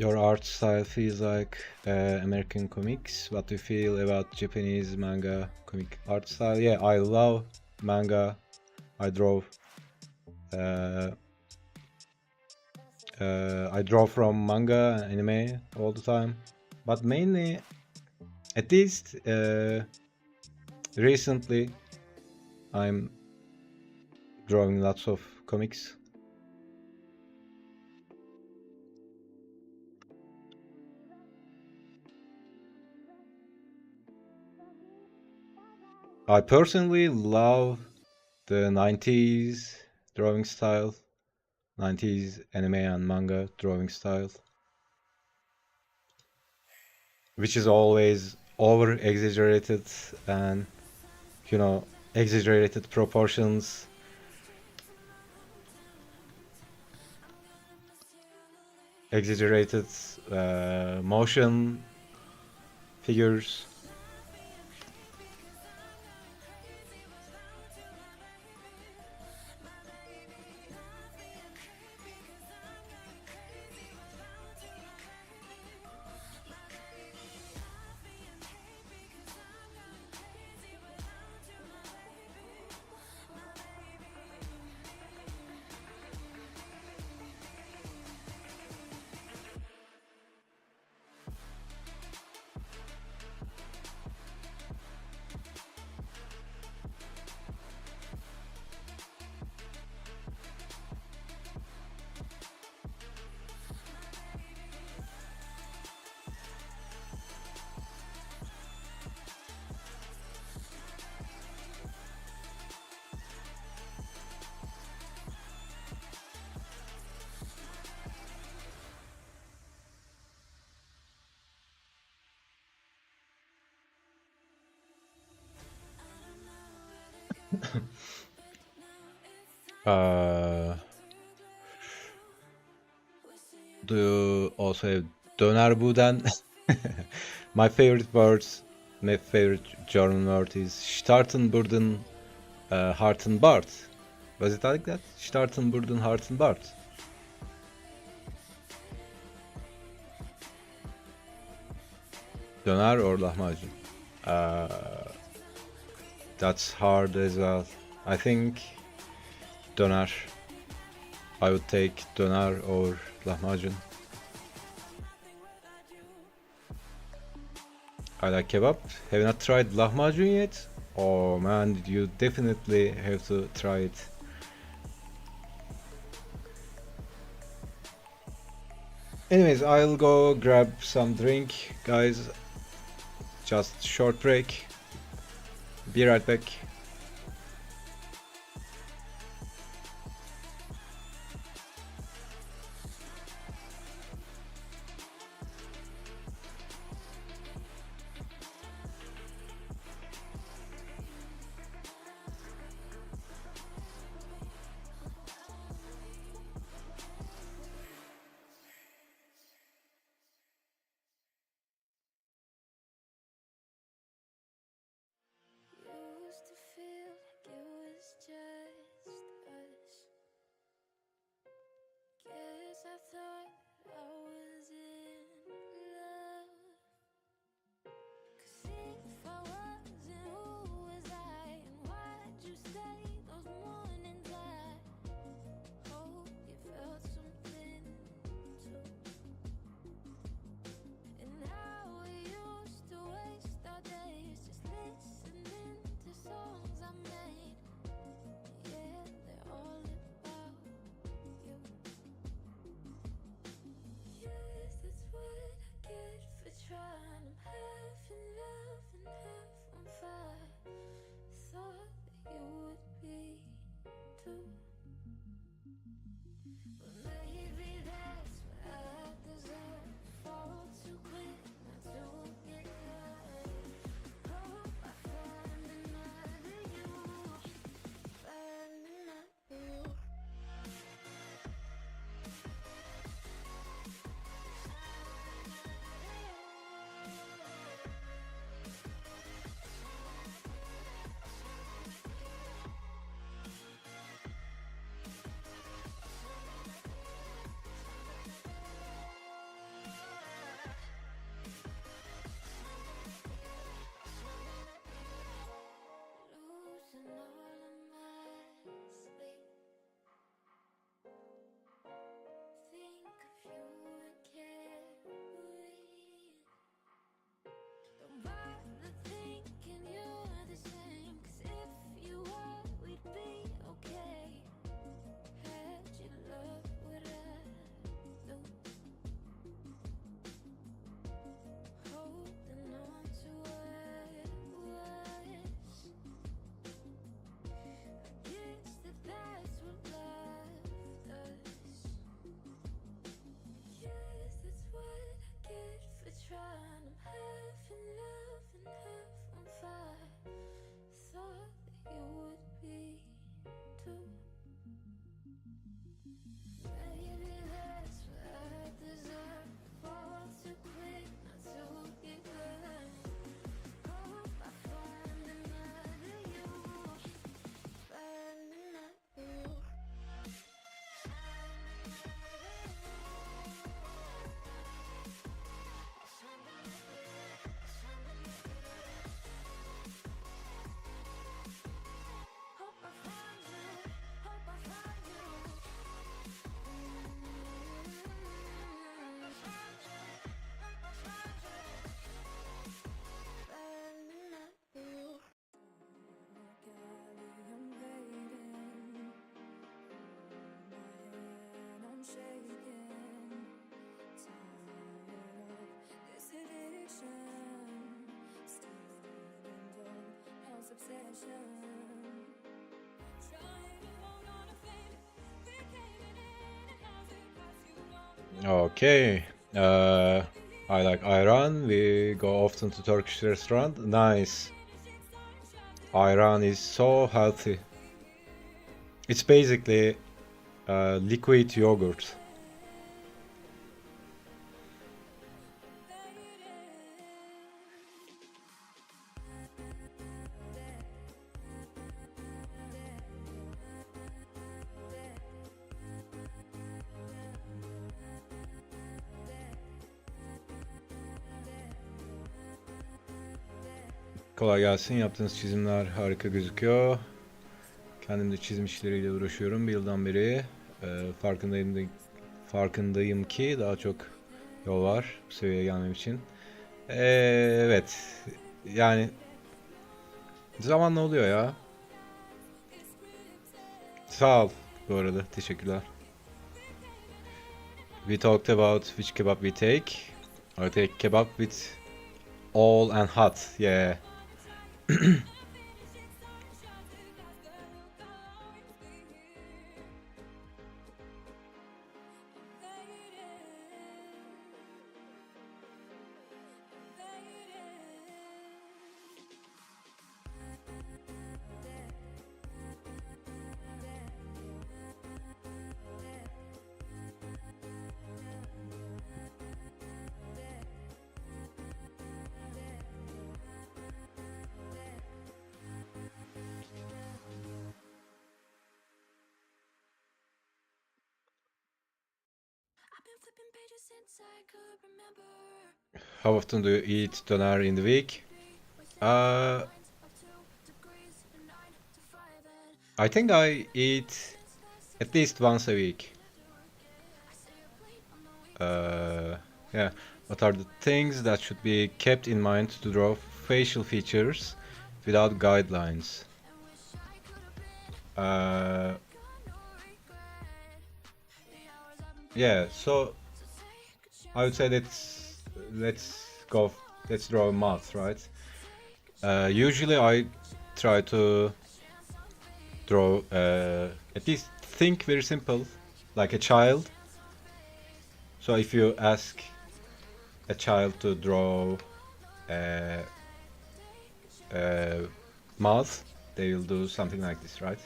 Your art style feels like American comics. What do you feel about Japanese manga comic art style? Yeah, I love manga. I draw. I draw from manga, anime all the time, but mainly, at least recently, I'm drawing lots of comics. I personally love the 90s drawing style, 90s anime and manga drawing style, which is always over exaggerated and, you know, exaggerated proportions, exaggerated motion figures. Do you also have Döner Buden? My favorite words, my favorite German word is Startenburden Hartenbart. Was it like that? Startenburden Hartenbart. Döner or lahmacun? That's hard as well. I think döner. I would take döner or lahmacun. I like kebab. Have you not tried lahmacun yet? Oh man, you definitely have to try it. Anyways, I'll go grab some drink, guys. Just short break. Be right back. Used to feel like it was just us. Guess I thought I was in love. 'Cause if I wasn't, who was I? And why'd you stay those mornings? I hope you felt something too. And how we used to waste our days just listening to songs I made. Yeah, they're all about you. Yes, that's what I get for trying. I'm half in love and half on fire. Thought that you would be too. But maybe that's what I deserve. Fall too quick, not to get hurt. Hope I find another you. Find another you. Okay. I like ayran. We go often to Turkish restaurant. Nice. Ayran is so healthy. It's basically liquid yogurt. Kolay gelsin. Yaptığınız çizimler harika gözüküyor. Kendim de çizim işleriyle uğraşıyorum bir yıldan beri. Farkındayım ki daha çok yol var bu seviyeye gelmem için. Evet. Yani zamanla oluyor ya. Sağ ol bu arada. Teşekkürler. We talked about which kebab we take. I take kebab with all and hot. Yeah. I've been flipping pages since I could remember. How often do you eat doner in the week? I think I eat at least once a week. Yeah. What are the things that should be kept in mind to draw facial features without guidelines? Yeah, so I would say let's draw a mouth, right? Usually I try to draw at least think very simple, like a child. So if you ask a child to draw a mouth, they will do something like this, right?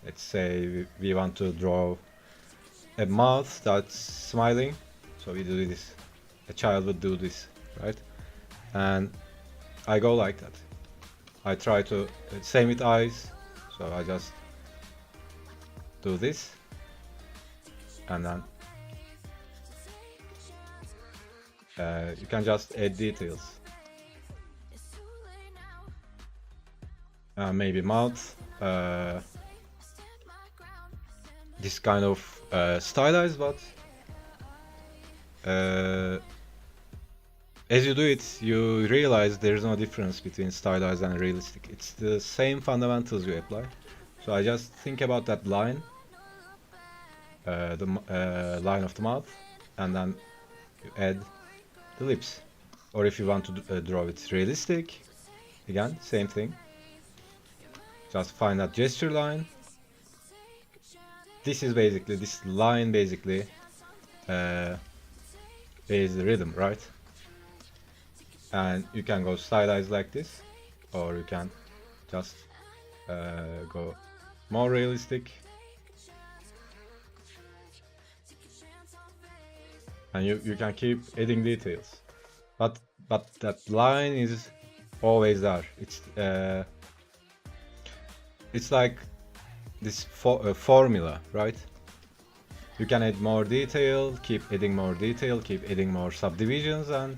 Let's say we want to draw a mouth that's smiling, so we do this. A child would do this, right? And I go like that. I try to, same with eyes, so I just do this, and then you can just add details. Maybe mouth, this kind of stylized, but as you do it, you realize there's no difference between stylized and realistic. It's the same fundamentals you apply. So I just think about that line, the line of the mouth, and then you add the lips. Or if you want to draw it realistic, again, same thing. Just find that gesture line. This line basically is the rhythm, right? And you can go stylized like this, or you can just go more realistic, and you can keep adding details, but that line is always there. It's like this formula, right? You can add more detail, keep adding more detail, keep adding more subdivisions, and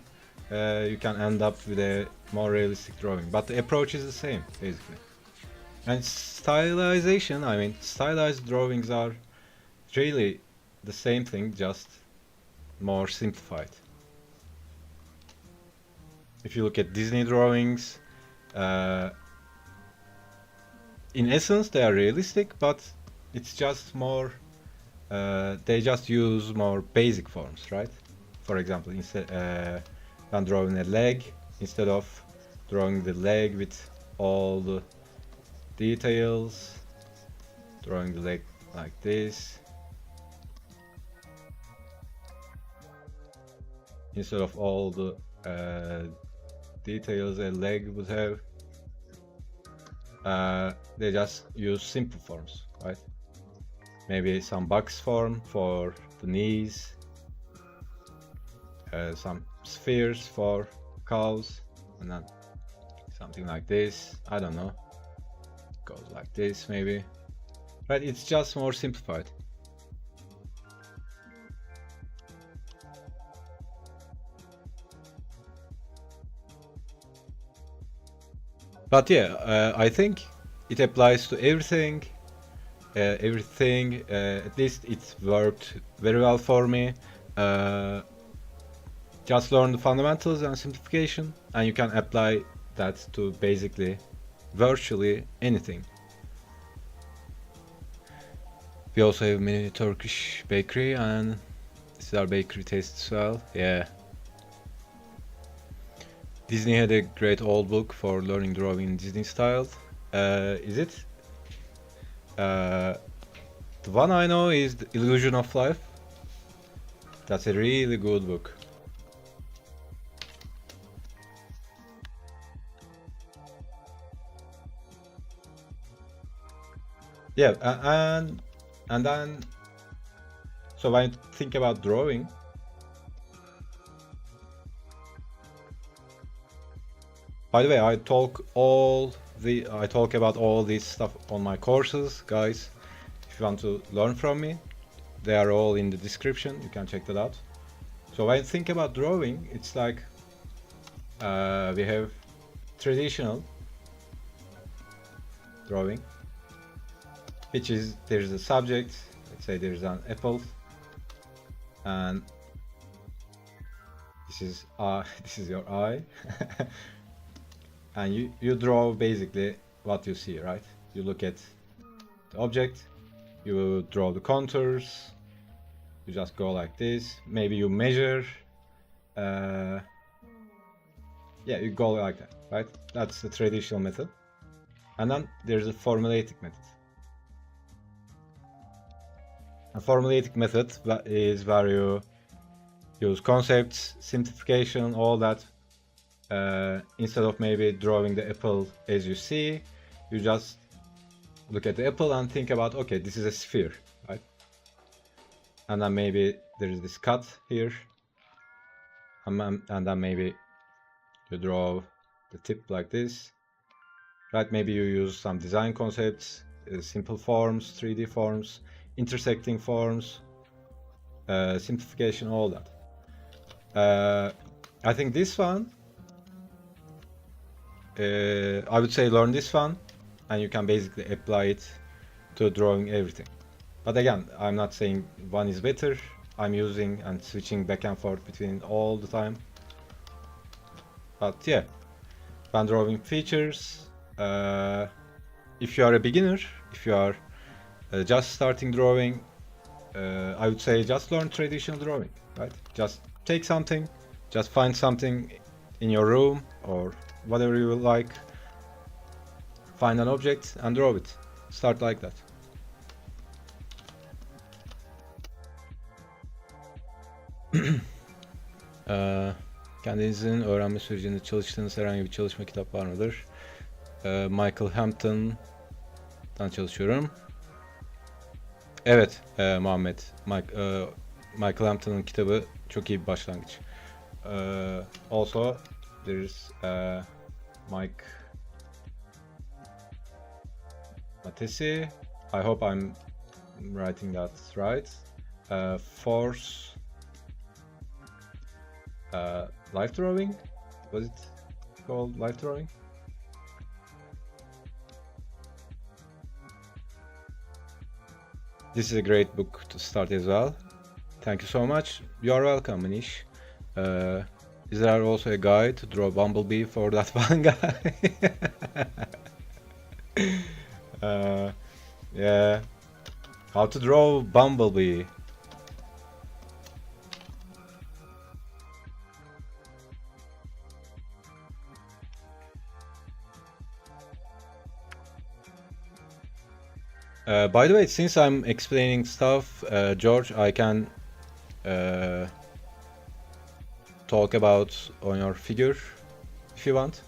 you can end up with a more realistic drawing. But the approach is the same, basically. And stylization, I mean, stylized drawings are really the same thing, just more simplified. If you look at Disney drawings, in essence they are realistic, but it's just more, they just use more basic forms, right? For example, instead when drawing a leg, instead of drawing the leg with all the details, drawing the leg like this, instead of all the details a leg would have. They just use simple forms, right? Maybe some box form for the knees, some spheres for calves, and then something like this. I don't know, goes like this maybe, right? It's just more simplified. But yeah, I think it applies to everything. At least it worked very well for me. Just learn the fundamentals and simplification, and you can apply that to basically virtually anything. We also have mini Turkish bakery, and this is our bakery taste as well. Yeah. Disney had a great old book for learning drawing in Disney style. Is it? The one I know is The Illusion of Life. That's a really good book. Yeah, and then, so when I think about drawing, by the way, I talk about all this stuff on my courses, guys. If you want to learn from me, they are all in the description. You can check that out. So when I think about drawing, it's like we have traditional drawing, which is there's a subject. Let's say there's an apple, and this is this is your eye. And you draw basically what you see, right? You look at the object, you draw the contours, you just go like this. Maybe you measure, yeah, you go like that, right? That's the traditional method. And then there's a formulaic method. A formulaic method is where you use concepts, simplification, all that. Instead of maybe drawing the apple as you see, you just look at the apple and think about, okay, this is a sphere, right? And then maybe there is this cut here, and then maybe you draw the tip like this, right? Maybe you use some design concepts, simple forms, 3D forms, intersecting forms, simplification, all that. I think this one, I would say learn this one, and you can basically apply it to drawing everything. But again, I'm not saying one is better. I'm using and switching back and forth between all the time. But yeah, when drawing features, if you are a beginner, if you are just starting drawing, I would say just learn traditional drawing, right? Just take something, just find something in your room or whatever you like, find an object and draw it. Start like that. Kendinizin öğrenme sürecinde çalıştığınız herhangi bir çalışma kitap var mıdır? Michael Hampton'dan çalışıyorum. Evet, Muhammed. Michael Hampton'ın kitabı çok iyi bir başlangıç. Also, there's Mike Matesi. I hope I'm writing that right. Force life drawing. Was it called life drawing? This is a great book to start as well. Thank you so much. You are welcome, Manish. Is there also a guide to draw Bumblebee for that one guy? Yeah. How to draw Bumblebee. By the way, since I'm explaining stuff, George, I can talk about on your figure if you want.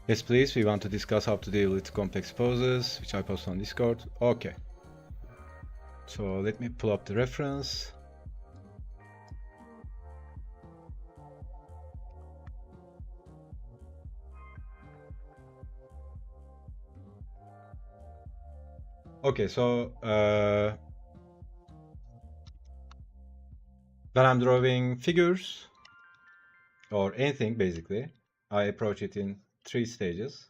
Yes, please. We want to discuss how to deal with complex poses, which I post on Discord. Okay. So let me pull up the reference. Okay, so when I'm drawing figures or anything basically, I approach it in 3 stages.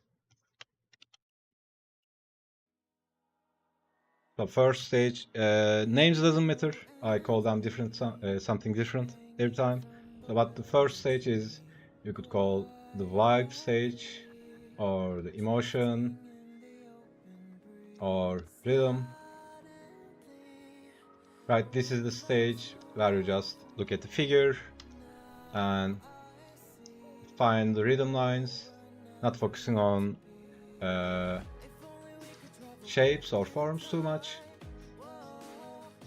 The first stage, names doesn't matter. I call them different, something different every time. So, but the first stage is, you could call the vibe stage, or the emotion, or rhythm. Right, this is the stage where you just look at the figure and find the rhythm lines, not focusing on shapes or forms too much,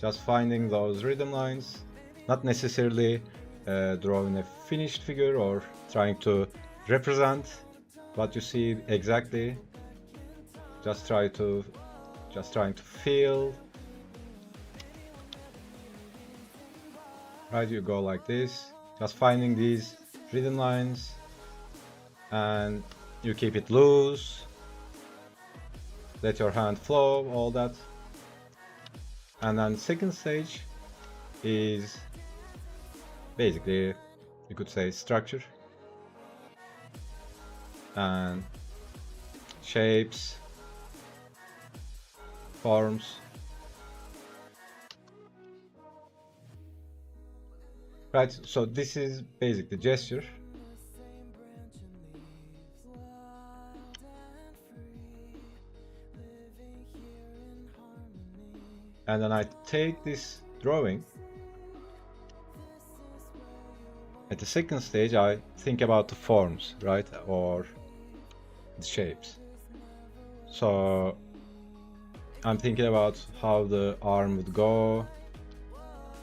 just finding those rhythm lines, not necessarily drawing a finished figure or trying to represent what you see exactly, just trying to feel. Right, you go like this, just finding these rhythm lines, and you keep it loose, let your hand flow, all that. And then second stage is basically, you could say, structure and shapes, forms. Right, so this is basically gesture. And then I take this drawing. At the second stage, I think about the forms, right, or the shapes. So I'm thinking about how the arm would go.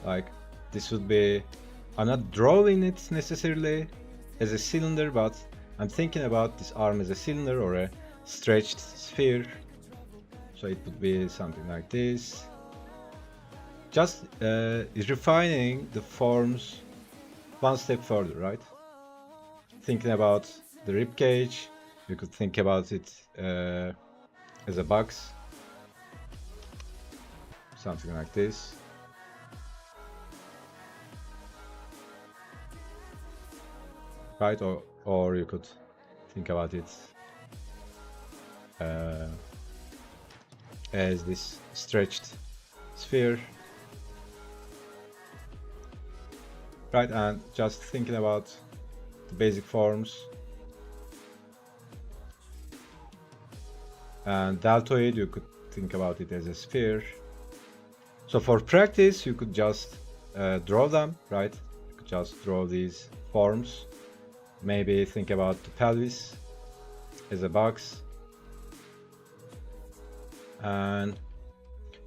Like, this would be, I'm not drawing it necessarily as a cylinder, but I'm thinking about this arm as a cylinder or a stretched sphere. So it would be something like this. Just refining the forms one step further, right? Thinking about the rib cage, you could think about it as a box, something like this. Right, or you could think about it as this stretched sphere. Right, and just thinking about the basic forms. And deltoid, you could think about it as a sphere. So for practice, you could just draw them, right? You could just draw these forms. Maybe think about the pelvis as a box. And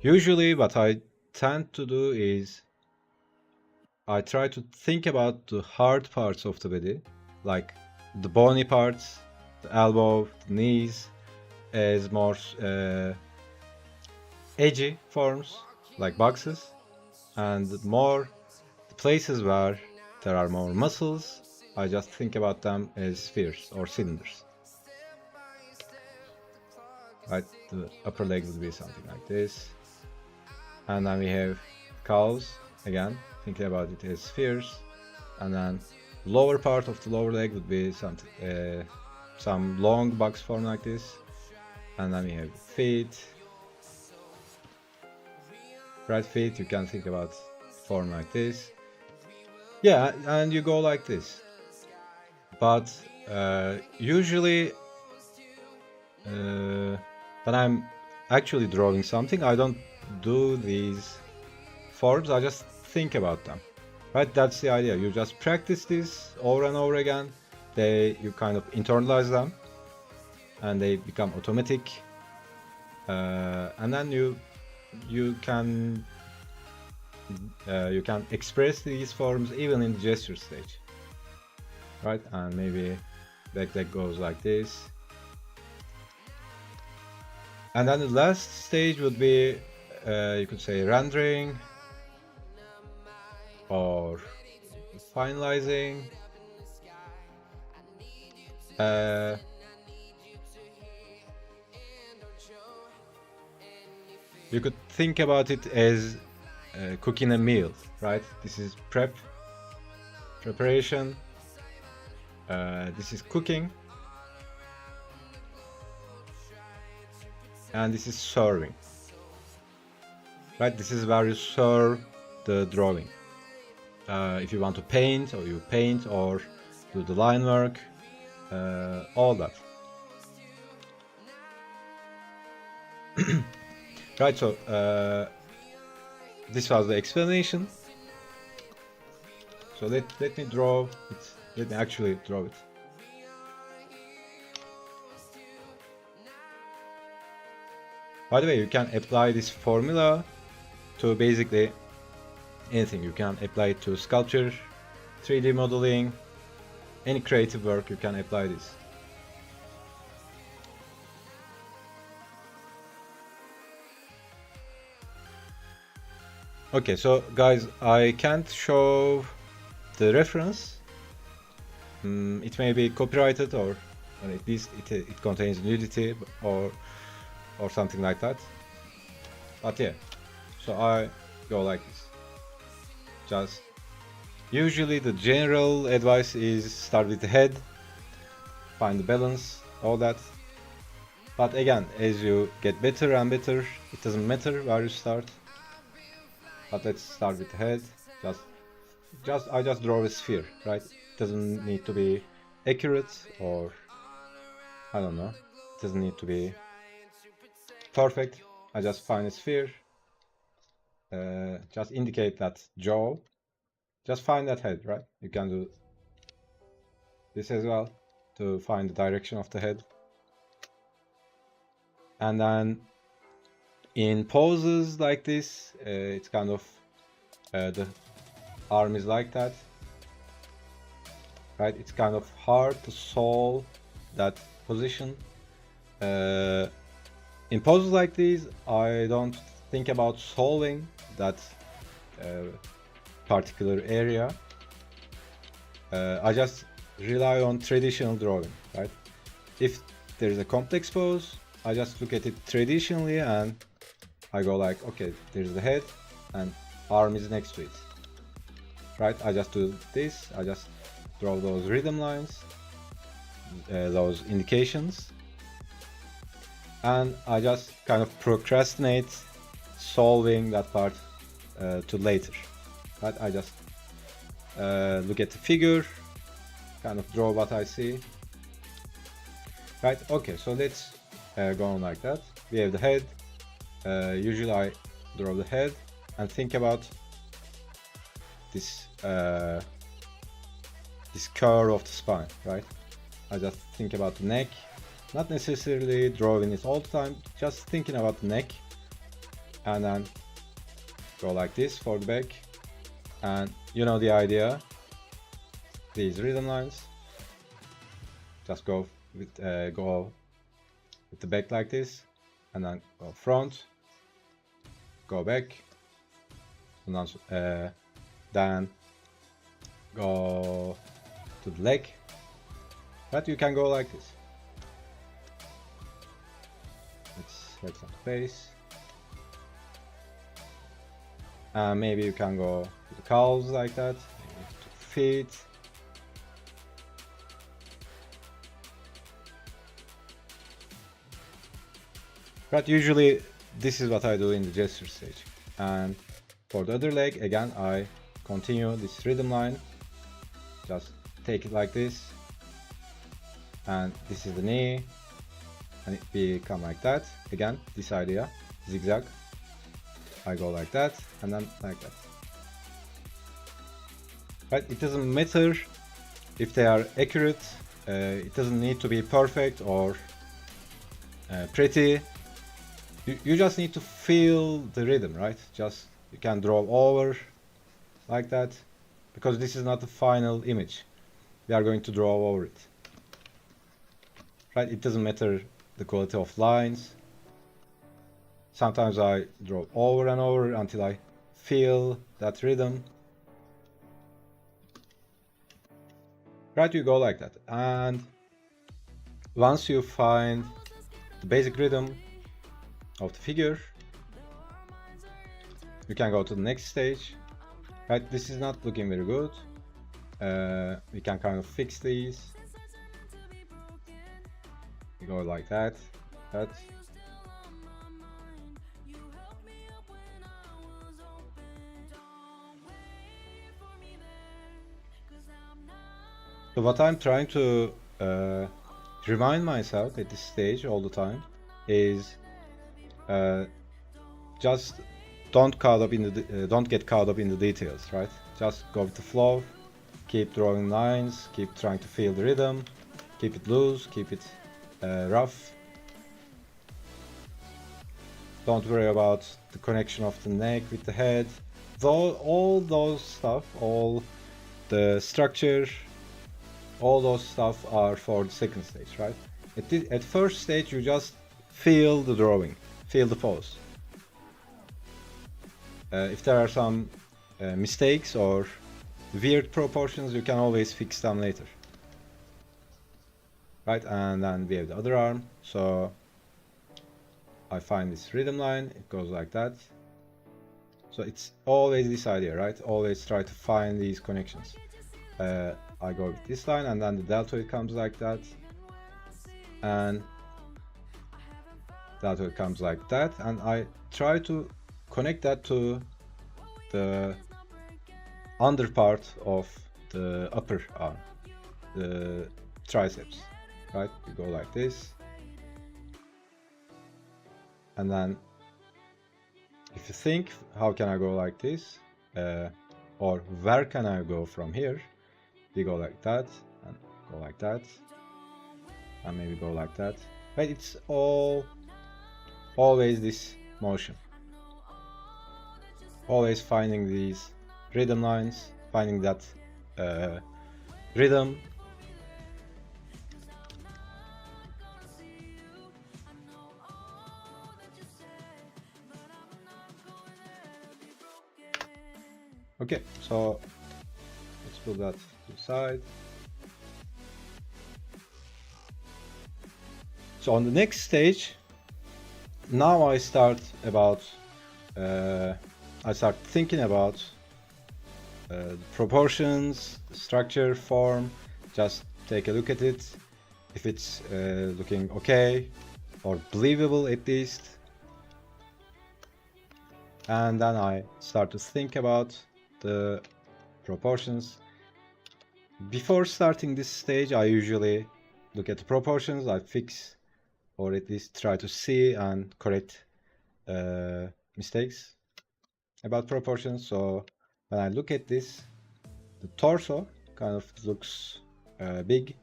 usually what I tend to do is I try to think about the hard parts of the body, like the bony parts, the elbow, the knees, as more edgy forms, like boxes, and the places where there are more muscles, I just think about them as spheres or cylinders. Right, the upper leg would be something like this, and then we have calves again, thinking about it as spheres, and then lower part of the lower leg would be something some long box form like this, and then we have feet. Right, feet, you can think about form like this. Yeah, and you go like this. But usually when I'm actually drawing something, I don't do these forms, I just think about them. Right, that's the idea. You just practice this over and over again. You kind of internalize them and they become automatic. And then you can express these forms even in the gesture stage, right? And maybe back leg goes like this, and then the last stage would be you could say rendering or finalizing. You could think about it as cooking a meal, right? This is preparation. This is cooking, and this is serving, right? This is where you serve the drawing. If you want to paint, or you paint, or do the line work, all that. Right, so this was the explanation. So let me draw it. Let me actually draw it. By the way, you can apply this formula to basically anything. You can apply it to sculpture, 3D modeling, any creative work, you can apply this. Okay, so guys, I can't show the reference. It may be copyrighted, or at least it contains nudity or something like that. But yeah, so I go like this. Just usually the general advice is start with the head, find the balance, all that. But again, as you get better and better, it doesn't matter where you start. But let's start with the head. I just draw a sphere, right? It doesn't need to be accurate, or I don't know. It doesn't need to be perfect. I just find a sphere. Just indicate that jaw. Just find that head, right? You can do this as well to find the direction of the head. And then in poses like this, it's kind of the arm is like that, right? It's kind of hard to solve that position. In poses like these, I don't think about solving that particular area. I just rely on traditional drawing, right? If there is a complex pose, I just look at it traditionally and I go like, okay, there's the head and arm is next to it, right? I just do this, I just draw those rhythm lines, those indications, and I just kind of procrastinate solving that part to later, right? I just look at the figure, kind of draw what I see, right? Okay, so let's go on like that. We have the head. Usually I draw the head and think about this this curve of the spine, right? I just think about the neck, not necessarily drawing it all the time, just thinking about the neck, and then go like this for the back. And you know the idea, these rhythm lines, just go with the back like this, and then go front, go back, and then go to the leg. But you can go like this. Let's get some space. Maybe you can go to the calves like that, maybe to feet. Right, usually this is what I do in the gesture stage. And for the other leg, again, I continue this rhythm line. Just take it like this. And this is the knee. And it become like that. Again, this idea, zigzag. I go like that, and then like that. Right, it doesn't matter if they are accurate. It doesn't need to be perfect or pretty. You just need to feel the rhythm, right? Just you can draw over like that, because this is not the final image. We are going to draw over it. Right? It doesn't matter the quality of lines. Sometimes I draw over and over until I feel that rhythm. Right, you go like that. And once you find the basic rhythm of the figure, you can go to the next stage. Right, this is not looking very good. We can kind of fix these. We go like that. So what I'm trying to remind myself at this stage all the time is just don't get caught up in the details, right? Just go with the flow, keep drawing lines, keep trying to feel the rhythm, keep it loose, keep it rough. Don't worry about the connection of the neck with the head. Though all those stuff, all the structure, all those stuff are for the second stage, right? At first stage, you just feel the drawing, feel the pose. If there are some mistakes or weird proportions, you can always fix them later. Right, and then we have the other arm. So I find this rhythm line, it goes like that. So it's always this idea, right? Always try to find these connections. I go with this line, and then the deltoid comes like that, and deltoid comes like that, and I try to connect that to the under part of the upper arm, the triceps, right? You go like this, and then if you think, how can I go like this, or where can I go from here? We go like that, and go like that, and maybe go like that. Right? It's always this motion. Always finding these rhythm lines, finding that rhythm. Okay, so let's put that to the side. So on the next stage, now I start thinking about the proportions, the structure, form. Just take a look at it. If it's looking okay or believable at least. And then I start to think about the proportions. Before starting this stage, I usually look at the proportions, I fix or at least try to see and correct mistakes about proportions. So when I look at this, the torso kind of looks big.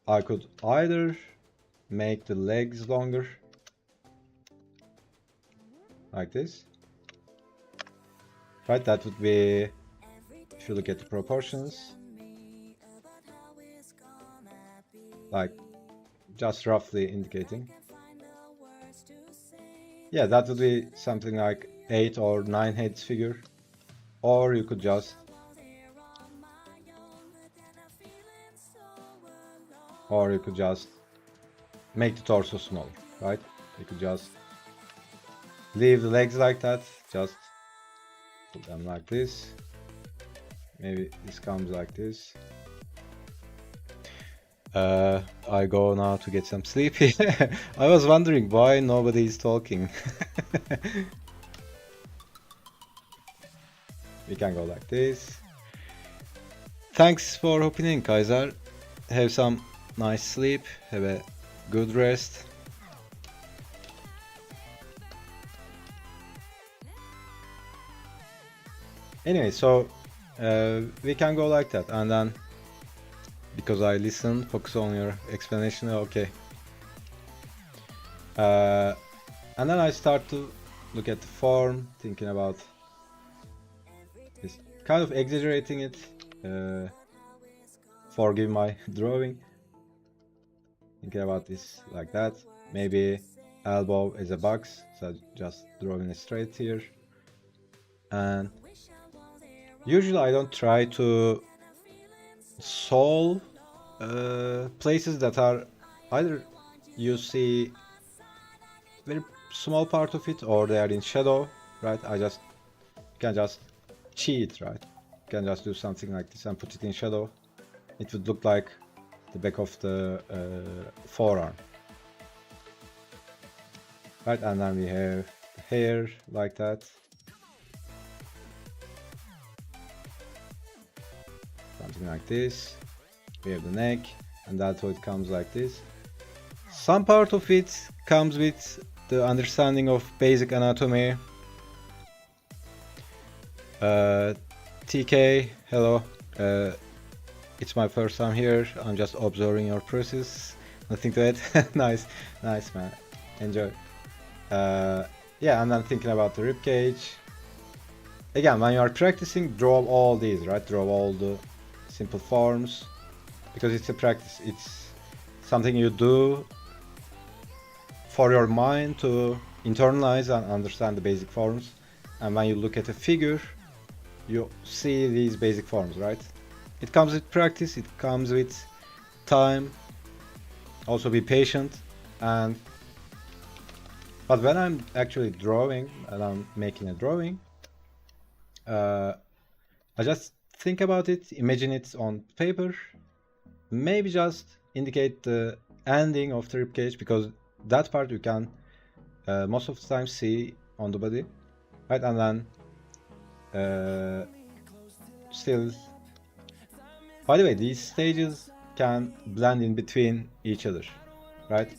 I could either make the legs longer like this, right? That would be, if you look at the proportions, like just roughly indicating, yeah, that would be something like 8 or 9 heads figure. Or you could just make the torso smaller, right? You could just leave the legs like that, just put them like this. Maybe this comes like this. I go now to get some sleep. I was wondering why nobody is talking. We can go like this. Thanks for hopping in, Kaiser. Have some nice sleep. Have a good rest. Anyway, so we can go like that, and then because I listen, focus on your explanation. Okay. And then I start to look at the form, thinking about this, kind of exaggerating it. Forgive my drawing. Thinking about this like that. Maybe elbow is a box, so just drawing it straight here. And usually I don't try to solve places that are either you see very small part of it or they are in shadow, right? Can just cheat, right? Can just do something like this and put it in shadow. It would look like the back of the forearm, right? And then we have the hair like that. Something like this. We have the neck, and that's how it comes like this. Some part of it comes with the understanding of basic anatomy. TK, hello. It's my first time here. I'm just observing your process. Nothing to add. Nice man. Enjoy. Yeah, and then thinking about the rib cage. Again, when you are practicing, draw all these, right? Draw all the simple forms, because it's a practice. It's something you do for your mind to internalize and understand the basic forms. And when you look at a figure, you see these basic forms, right? It comes with practice, it comes with time. Also be patient. But when I'm actually drawing and I'm making a drawing, I just think about it, imagine it on paper, maybe just indicate the ending of the ribcage, because that part you can most of the time see on the body, right? And then still, by the way, these stages can blend in between each other, right?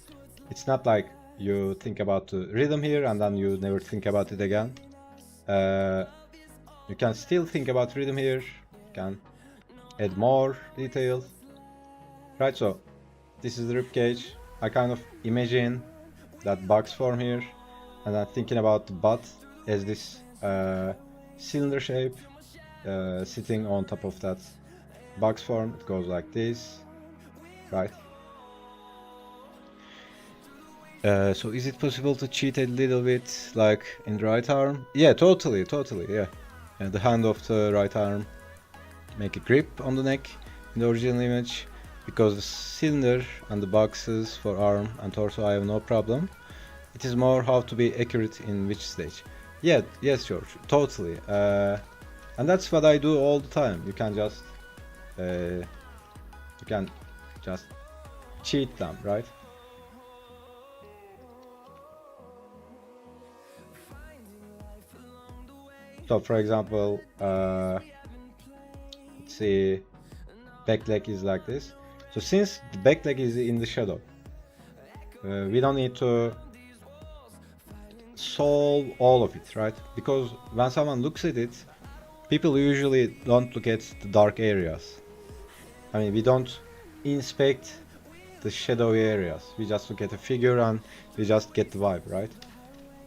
It's not like you think about the rhythm here and then you never think about it again. You can still think about rhythm here, can add more details, right? So this is the rib cage. I kind of imagine that box form here, and I'm thinking about the butt as this cylinder shape sitting on top of that box form. It goes like this, right? So is it possible to cheat a little bit like in the right arm? Yeah, totally, yeah. The hand of the right arm, make a grip on the neck in the original image, because the cylinder and the boxes for arm and torso I have no problem. It is more how to be accurate in which stage. Yeah, yes, George, totally. And that's what I do all the time. You can just cheat them, right? So for example, let's see, back leg is like this. So since the back leg is in the shadow, we don't need to solve all of it, right? Because when someone looks at it, people usually don't look at the dark areas. I mean, we don't inspect the shadowy areas. We just look at the figure and we just get the vibe, right?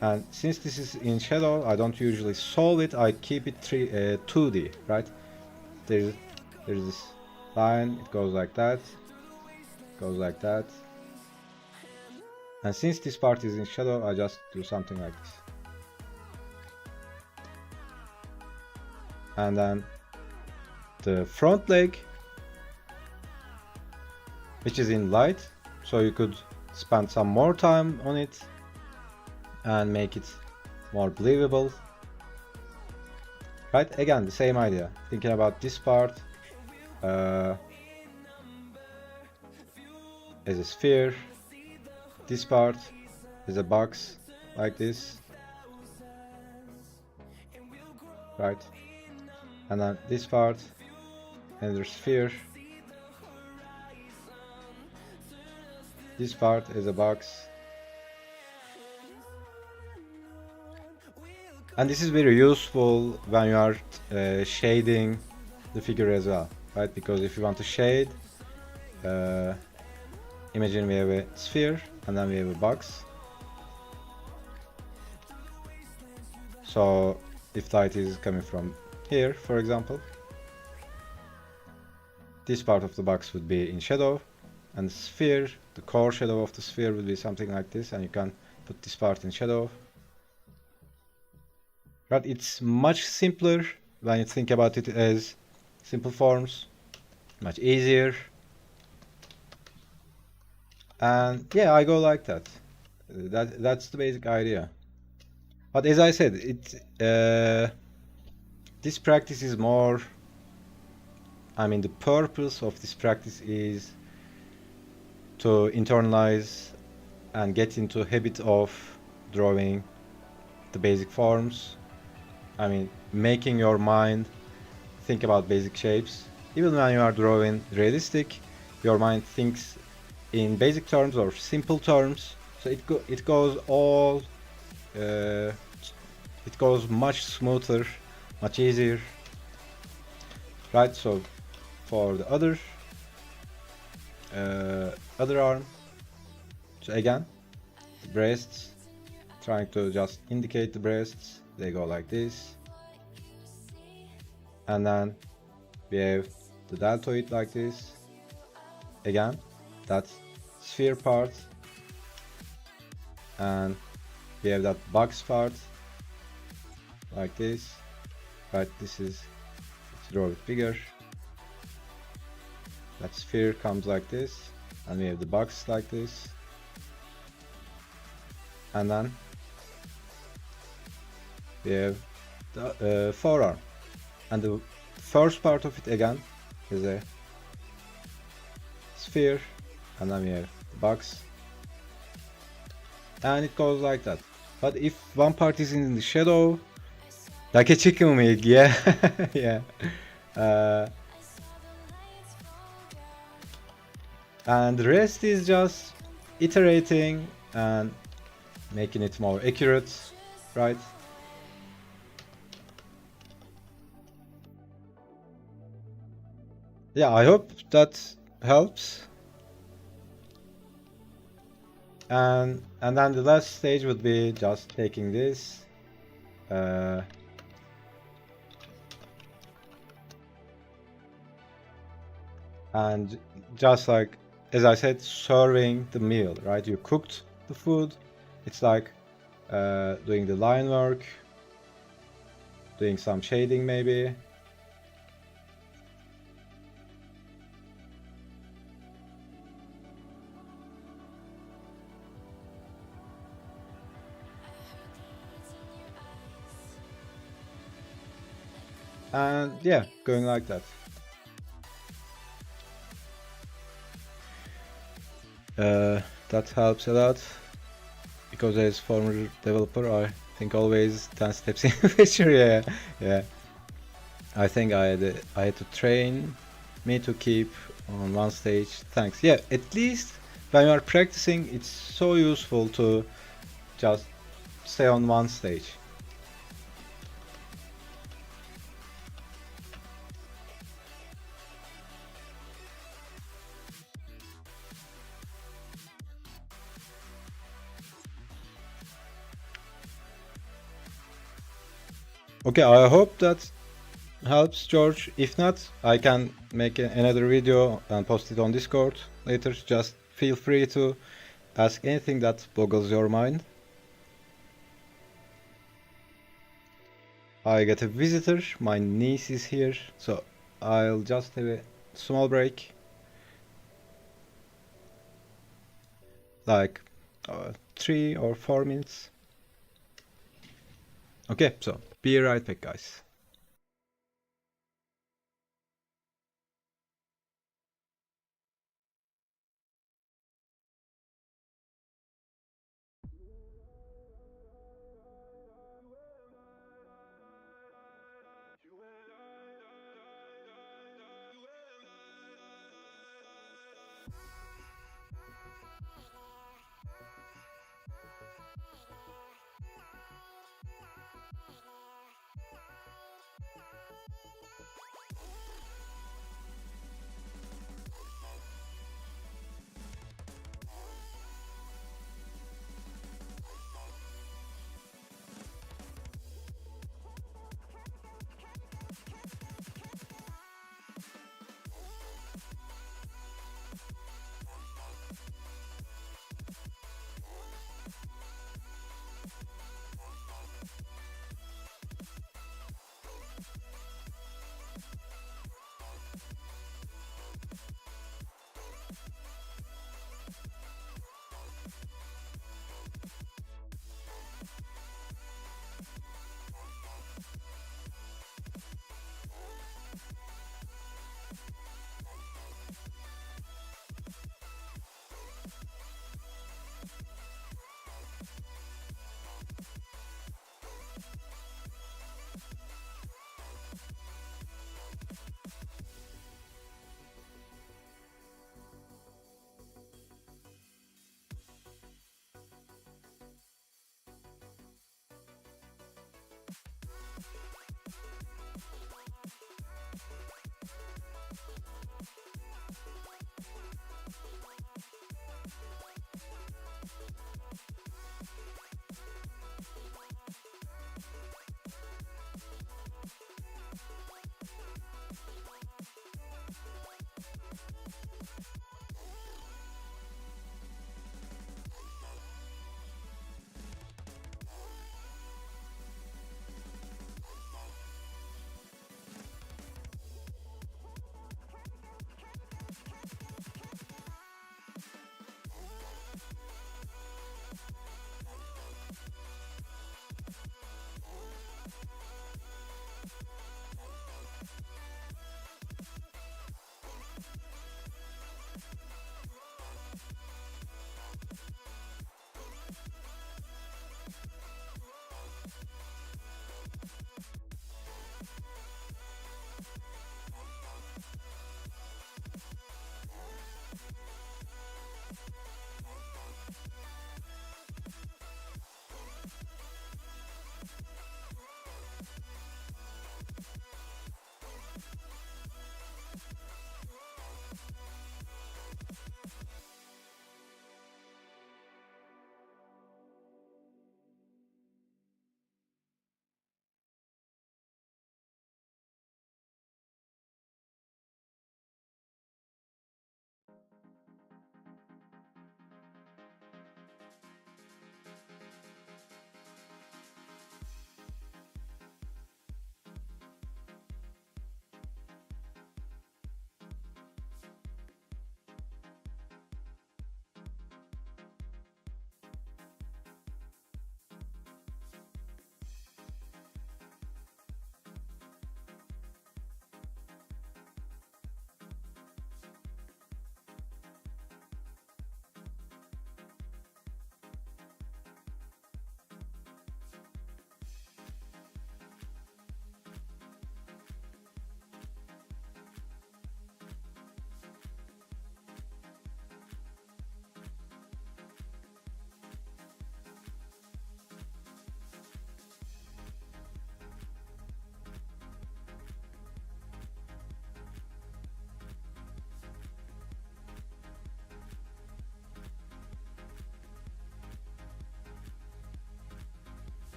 And since this is in shadow, I don't usually solve it. I keep it 2D, right? There's this line. It goes like that. Goes like that. And since this part is in shadow, I just do something like this. And then the front leg, which is in light, so you could spend some more time on it and make it more believable, right? Again, the same idea, thinking about this part, as a sphere. This part is a box like this, right? And then this part, another sphere. This part is a box. And this is very useful when you are shading the figure as well, right? Because if you want to shade, imagine we have a sphere and then we have a box. So if light is coming from here, for example, this part of the box would be in shadow, and the sphere, the core shadow of the sphere would be something like this, and you can put this part in shadow. But it's much simpler when you think about it as simple forms, much easier. And yeah, I go like that. That's the basic idea. But as I said, this practice is more, I mean, the purpose of this practice is to internalize and get into a habit of drawing the basic forms. I mean, making your mind think about basic shapes. Even when you are drawing realistic, your mind thinks in basic terms or simple terms. So it goes all, it goes much smoother, much easier, right? So for the other arm, so again, the breasts, trying to just indicate the breasts. They go like this, and then we have the deltoid like this. Again, that sphere part, and we have that box part like this, right? This is, let's draw it bigger. That sphere comes like this, and we have the box like this, and then we have the forearm, and the first part of it again is a sphere, and then we have the box, and it goes like that. But if one part is in the shadow, like a chicken wing, yeah, yeah. And the rest is just iterating and making it more accurate, right? Yeah, I hope that helps. And then the last stage would be just taking this, and just like, as I said, serving the meal, right? You cooked the food. It's like doing the line work, doing some shading maybe. And yeah, going like that. That helps a lot, because as former developer, I think always 10 steps in the future. Yeah. I think I had to train me to keep on one stage. Thanks. Yeah, at least when you are practicing, it's so useful to just stay on one stage. Okay, I hope that helps, George. If not, I can make another video and post it on Discord later. Just feel free to ask anything that boggles your mind. I get a visitor, my niece is here, so I'll just have a small break. Like 3 or 4 minutes. Okay, so be right back, guys.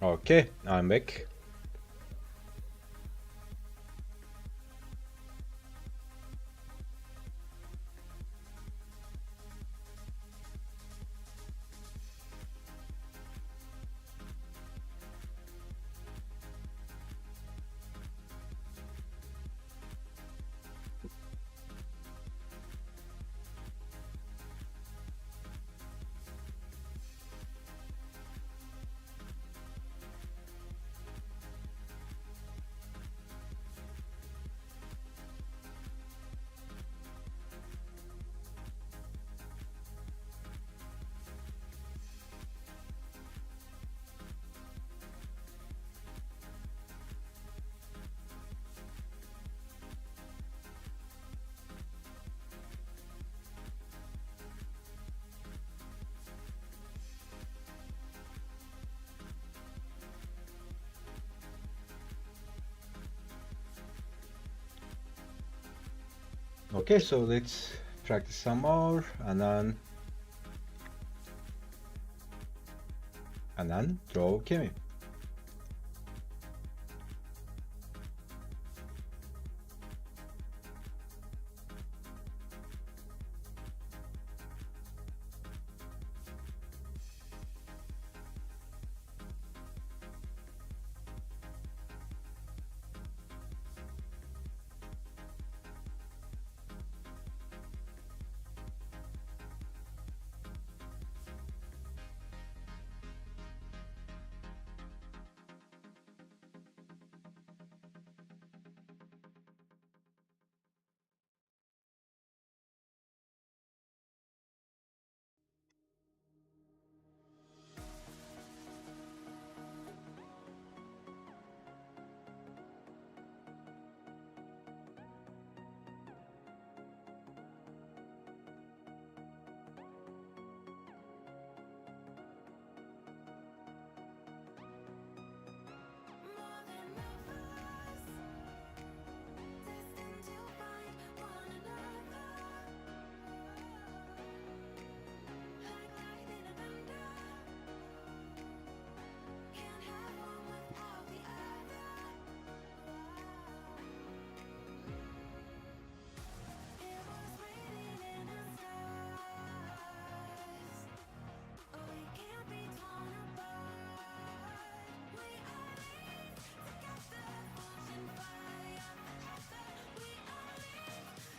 Okay, I'm back. Okay, so let's practice some more and then draw Kemi. More than lovers, destined to find one another. Like lightning and thunder, can't have one without the other. It was written in the stars. Oh, we can't be torn apart. We are linked together, forging fire forever. We are linked together.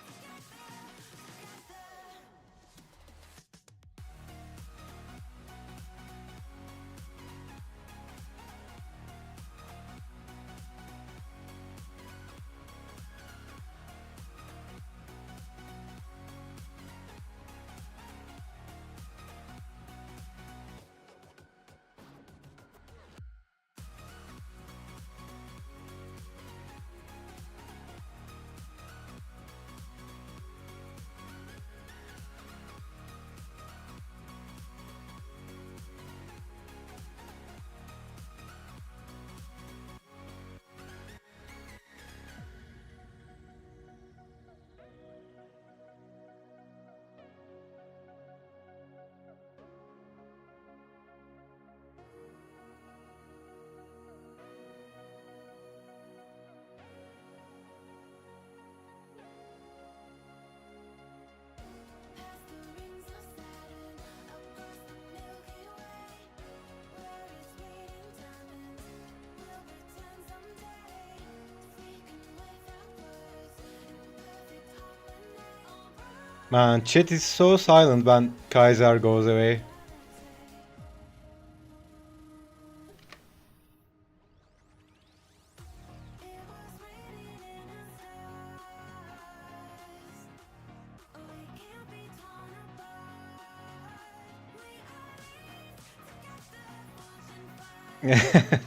Past the rings of Saturn, across the Milky Way, where it's waiting diamonds, we'll return someday. Speaking without words, in perfect harmony. Man, chat is so silent when Kaiser goes away. It was written in the stars. Oh, we can't be torn apart. We are linked together, forging fire.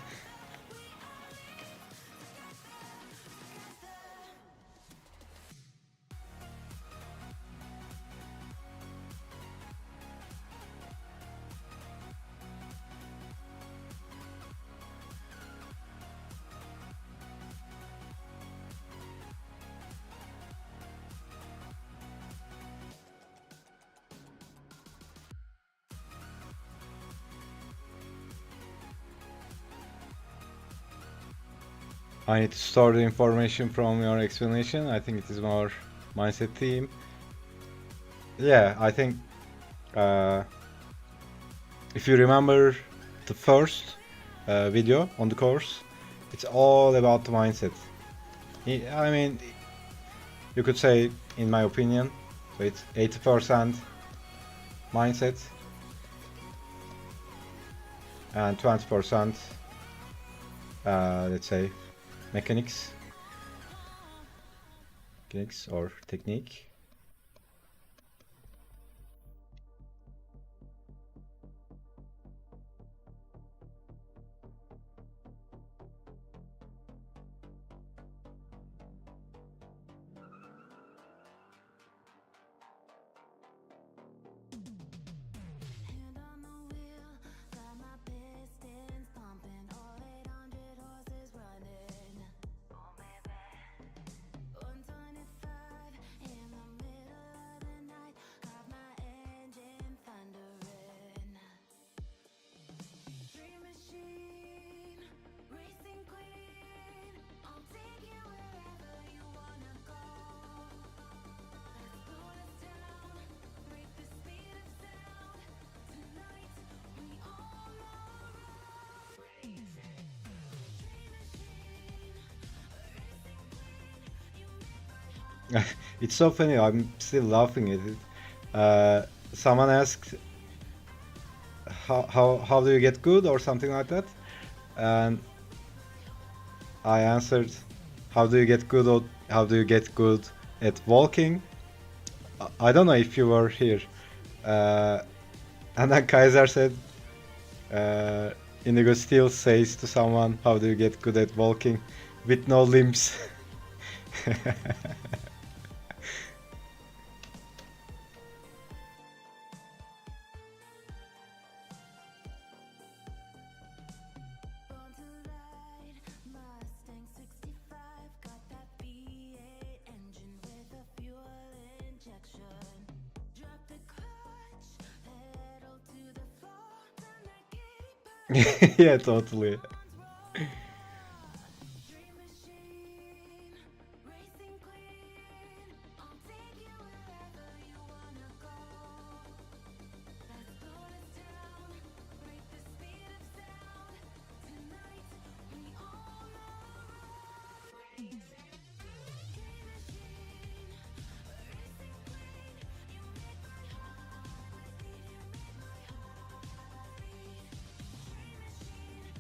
I need to store the information from your explanation. I think it is more mindset theme. Yeah, I think if you remember the first video on the course, it's all about the mindset. I mean, you could say, in my opinion, so it's 80% mindset and 20%, let's say, mechanics or technique. Hand on the wheel, got my pistons pumping, all 800 horses running. Oh baby, 125 in the middle of the night, got my engine thundering. Dream machine, racing queen, I'll take you wherever you wanna go. Let's slow us down, break the speed of sound. Tonight we all are crazy. Dream machine, racing queen, you make my heart. It's so funny. I'm still laughing at it. Someone asked, how do you get good or something like that, and I answered, how do you get good at walking? I don't know if you were here. And then Kaiser said, Inigo still says to someone, how do you get good at walking with no limbs? Born to ride, Mustang 65, got that V8 engine with a fuel injection. Drop the clutch, pedal to the floor, turn that giddy Yeah, totally. Dream machine, racing queen, I'll take you wherever you wanna go. Let's slow us down, break the speed of sound. Tonight we all are crazy. Dream machine, racing queen, you make my heart beat. You make my heart beat. Dream machine,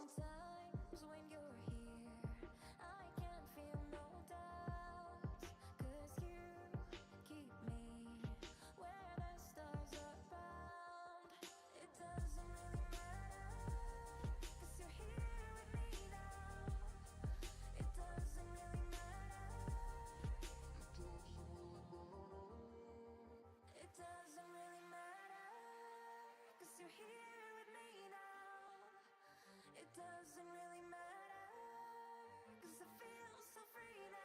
Sometimes when you're here, I can feel no doubt. 'Cause you keep me where the stars are found. It doesn't really matter, 'cause you're here with me now. It doesn't really matter. It doesn't really matter, 'cause you're here with me now. It doesn't really matter, 'cause I feel so free now.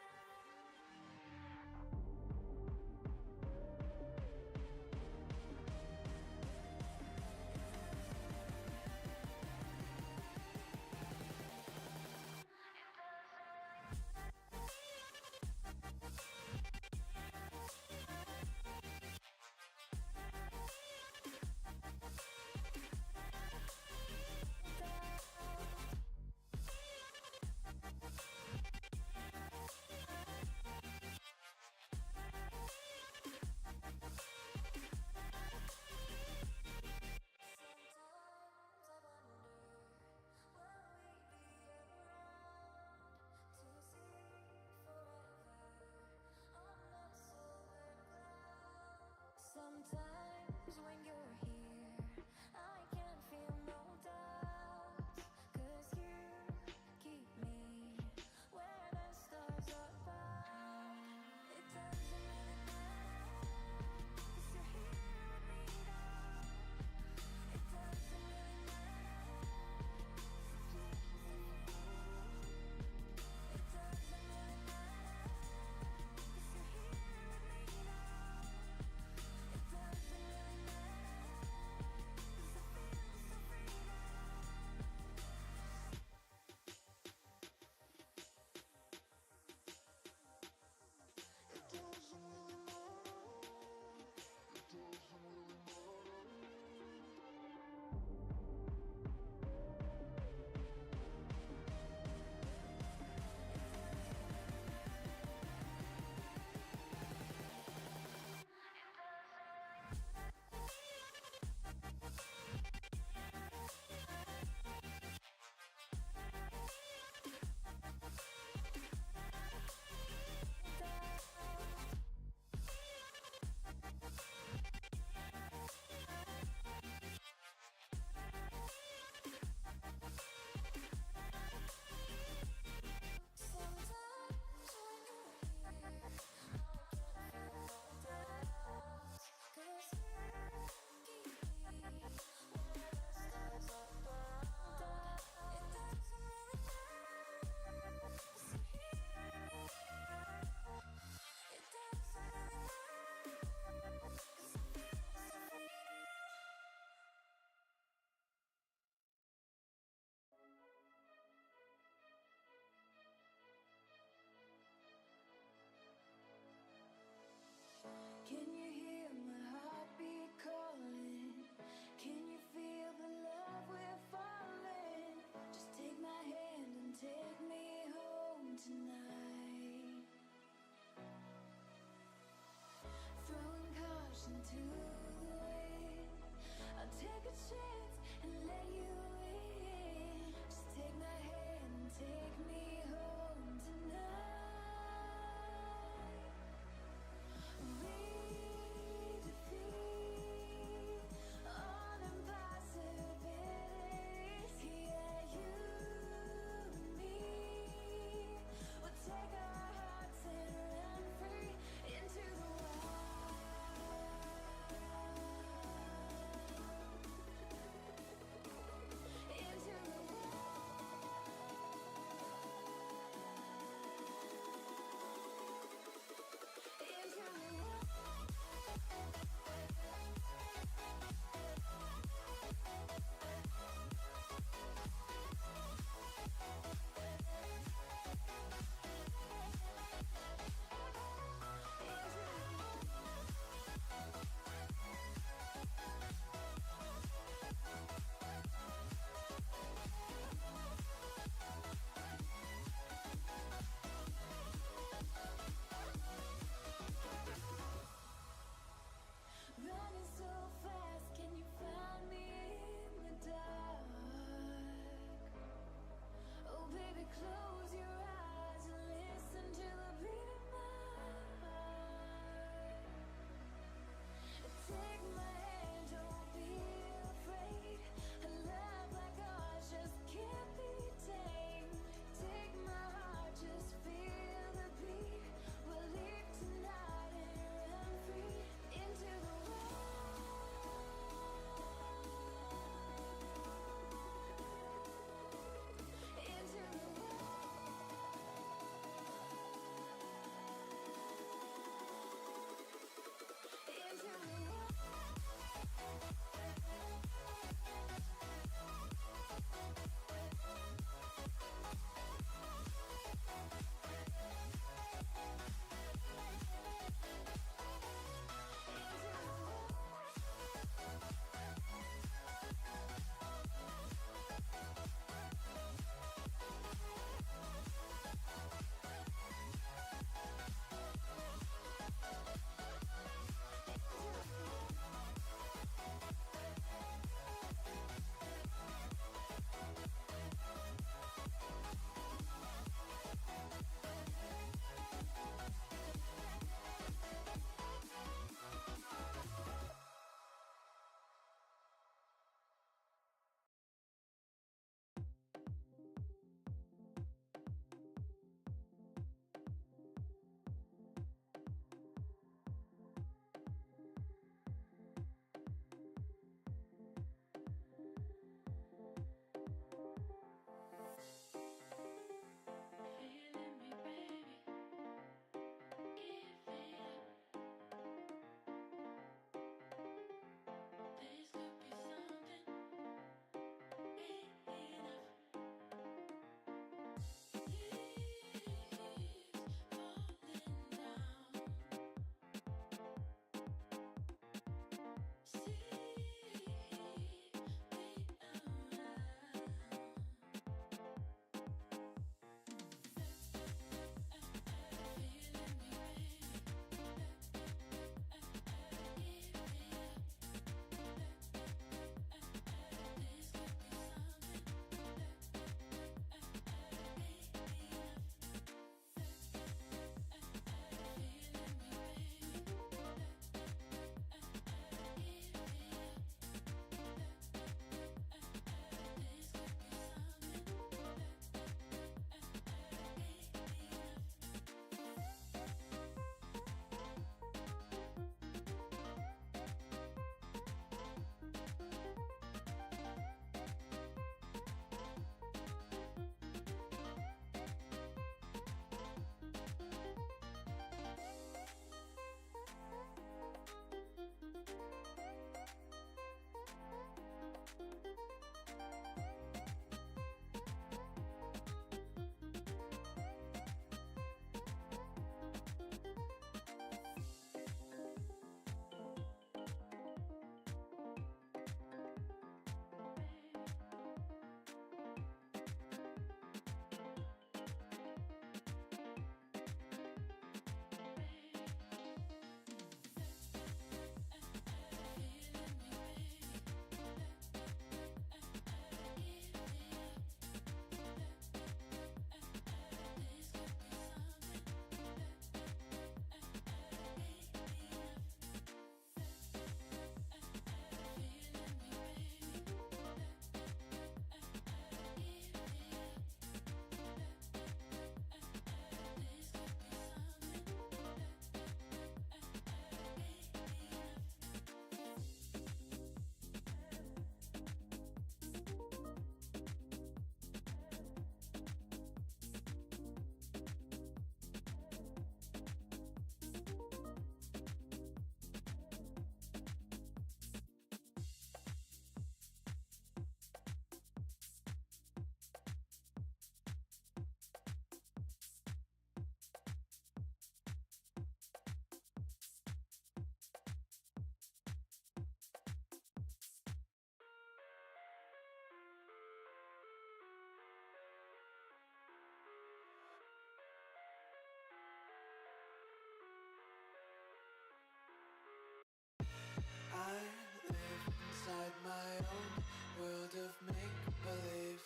of make-believe.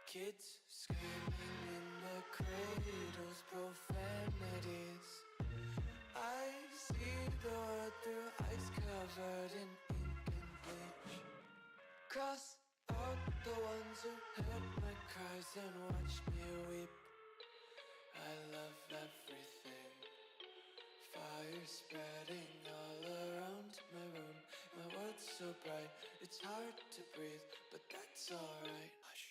Kids screaming in the cradles, profanities. I see the world through ice covered in ink and bleach. Cross out the ones who heard my cries and watched me weep. I love everything. Fire spreading all around my room. My world's so bright, it's hard to breathe, but that's alright. Hush.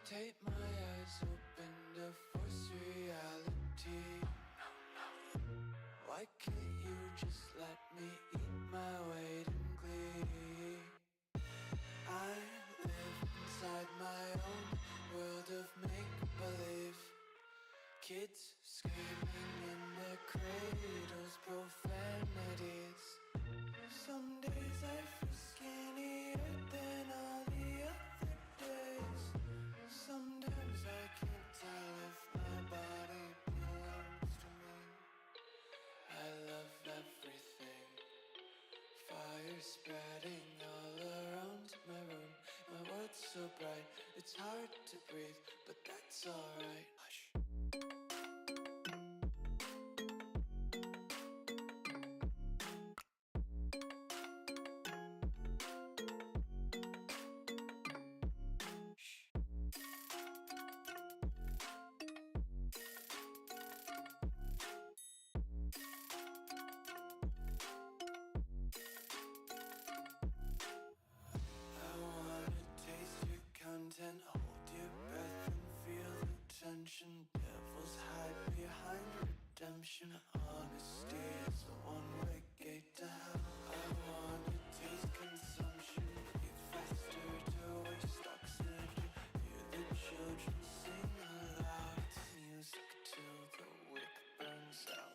Take my eyes open to force reality. Why can't you just let me eat my weight in glee? I live inside my own world of make-believe. Kids screaming in their cradles, profanities. Some days I feel skinnier than all the other days. Sometimes I can't tell if my body belongs to me. I love everything. Fire spreading all around my room. My world's so bright, it's hard to breathe, but that's alright. Hush. I wanna taste your content, hold your breath and feel the tension. Devils hide behind redemption. Honesty is a one-way gate to hell. I wanna taste consumption, breathe faster to waste oxygen. Hear the children sing aloud. It's music till the wick burns out.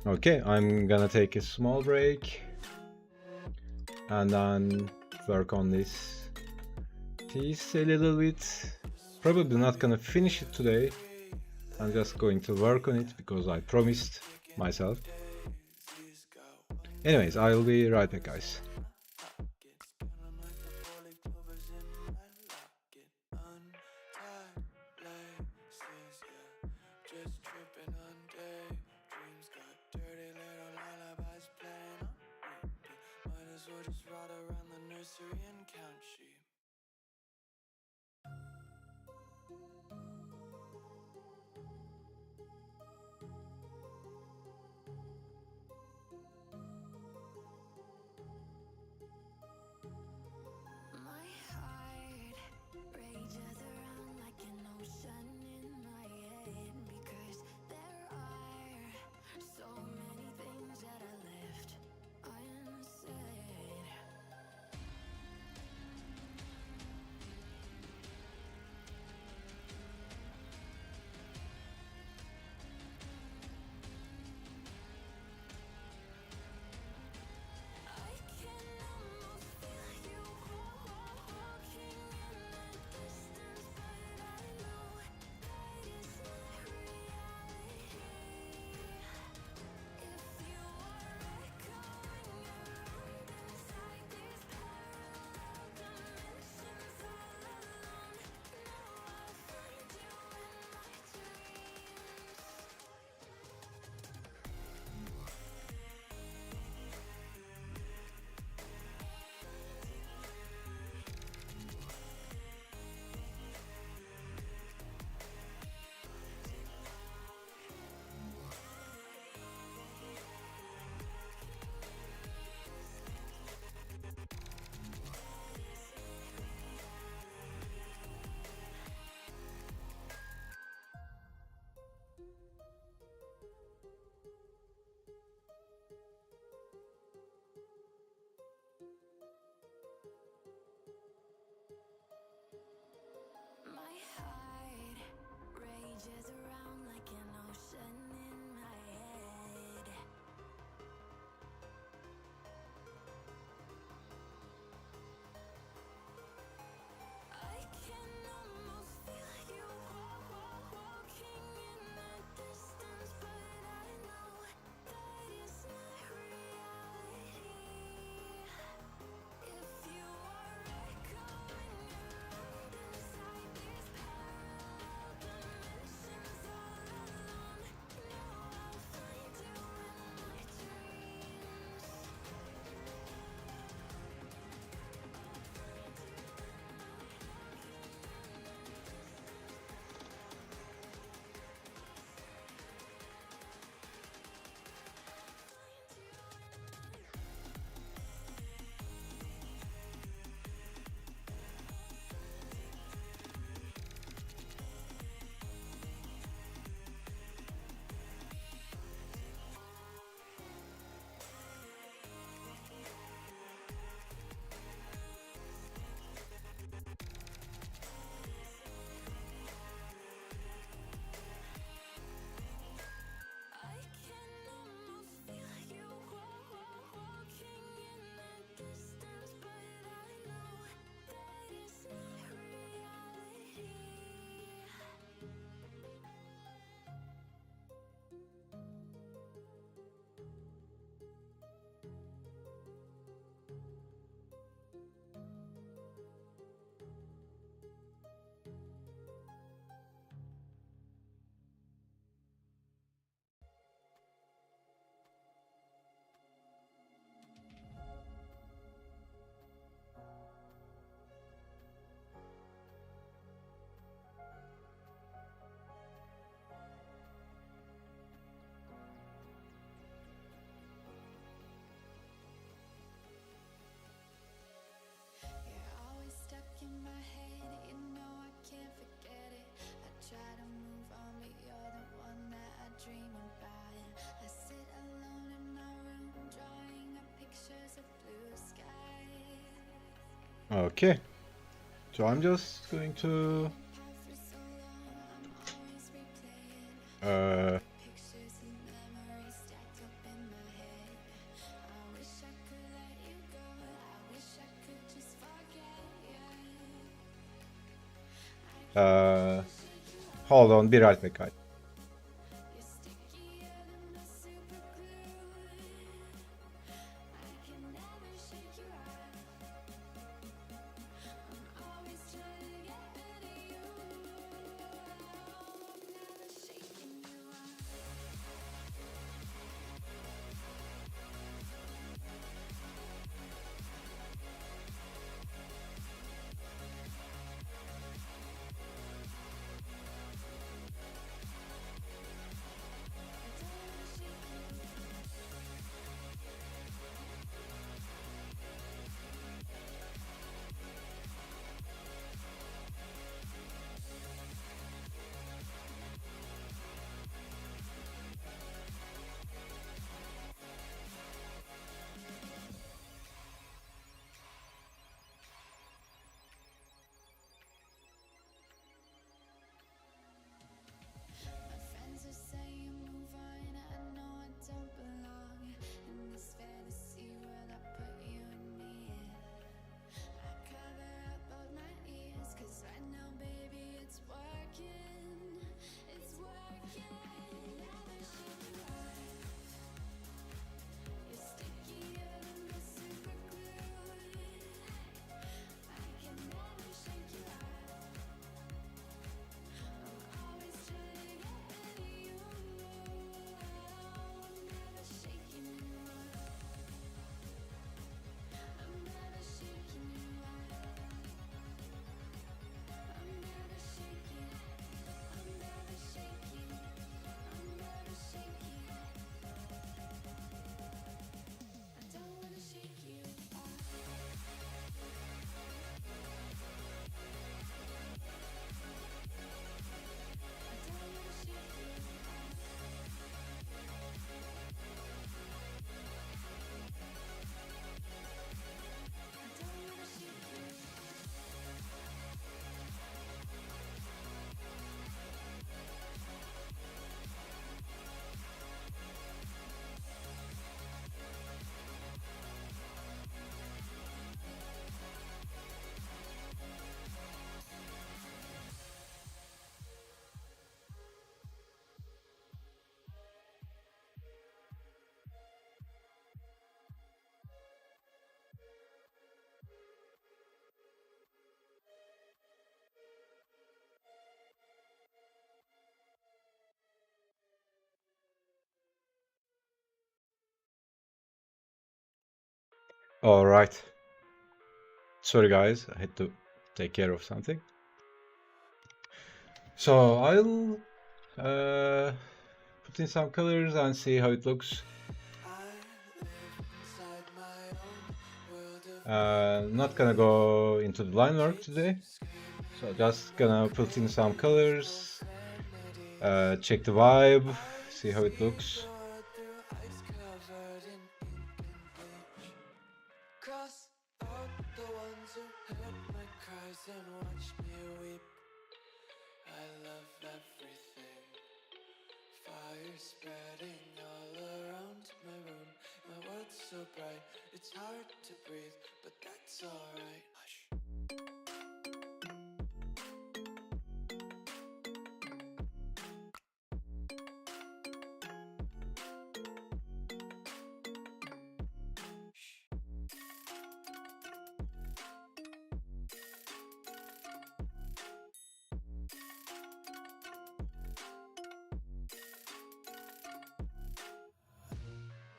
Okay, I'm gonna take a small break and then work on this piece a little bit. Probably not gonna finish it today. I'm just going to work on it because I promised myself. Anyways, I'll be right back, guys. Just tripping on daydreams, got dirty little lullabies playing on repeat. Might as well just ride around the nursery and count sheep. My heart rages around like an ocean in my head, because there are so many things that I left unsaid. Pictures around like an ocean in my head. I can almost feel you walking in the distance, but I know that it's not reality. If you are echoing around inside these parallel dimensions all alone, know I'll find you in my dreams. I can almost feel you walking in the distance, but I know that it's not reality. You're always stuck in my head, you know I can't forget it. I try to move on, but you're the one that I dream about. I sit alone in my room, drawing up pictures of blue skies. Okay. So I'm just going to For so long, I'm always replaying pictures and memories stacked up in my head. I wish I could let you go, I wish I could just forget you. hold on bir alp ekal. You're stickier than the super glue. I can never shake you out. I'm always trying to get rid of you. I'm never shaking you out. All right. Sorry guys, I had to take care of something. So I'll put in some colors and see how it looks. Not gonna go into the line work today, so just gonna put in some colors, check the vibe, see how it looks. Cross out the ones who heard my cries and watched me weep. I love everything. Fire spreading all around my room. My world's so bright, it's hard to breathe, but that's alright. Hush.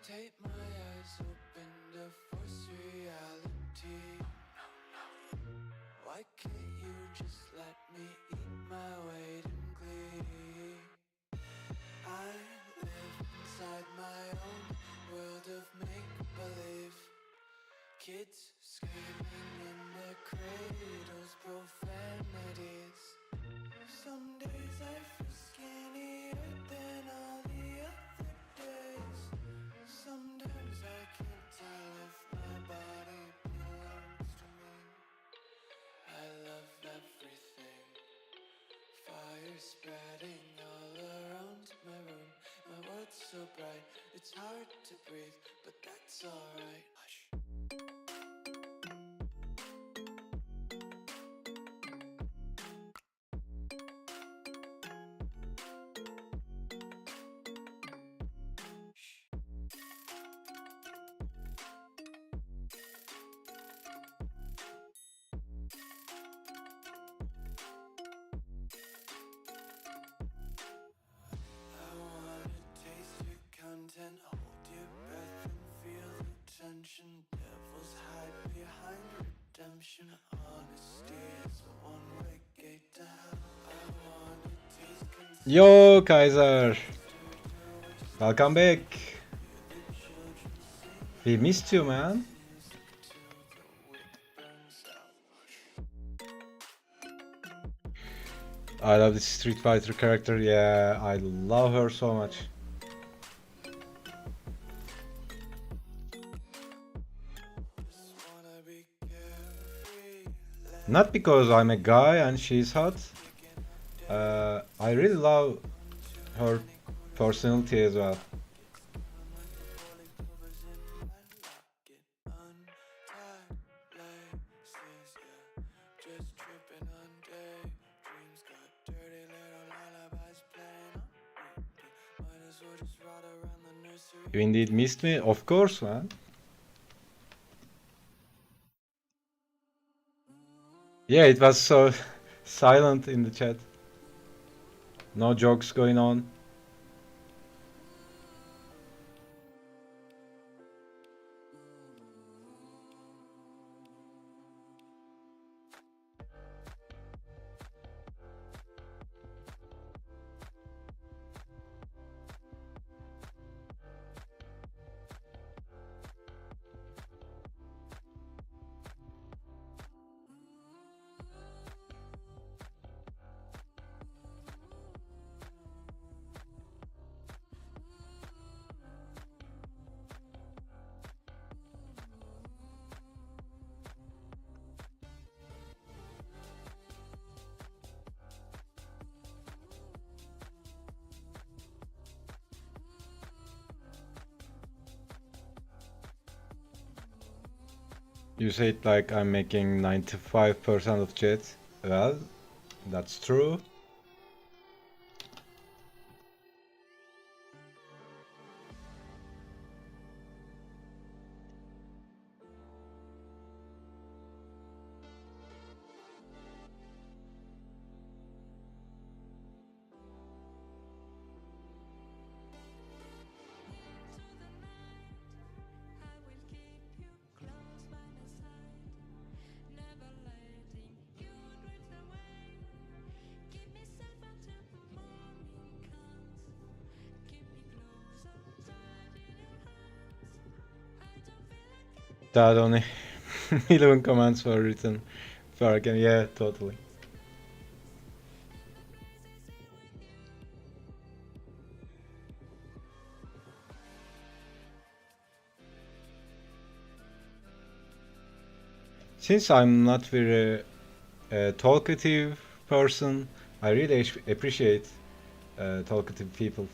Take my eyes open to force reality. Why can't you just let me eat my weight in glee? I live inside my own world of make-believe. Kids screaming in their cradles, profanities. Some days I feel skinnier than all the other days. Sometimes I can't tell if my body belongs to me. I love everything. Fire spreading all around my room. My world's so bright, it's hard to breathe, but that's alright. Hush. I wanna taste your content, hold your breath and feel the tension. Devils hide behind redemption. Honesty is a one-way gate to hell. I wanna taste content. Yo, Kaiser! Welcome back! We missed you, man. I love this Street Fighter character, yeah, I love her so much. Not because I'm a guy and she's hot. I really love her personality as well. You indeed missed me? Of course, man. Yeah, it was so silent in the chat. No jokes going on. You say it like I'm making 95% of chat. Well, that's true. That only 11 commands were written for again. Yeah, totally. Since I'm not very talkative person, I really appreciate talkative people.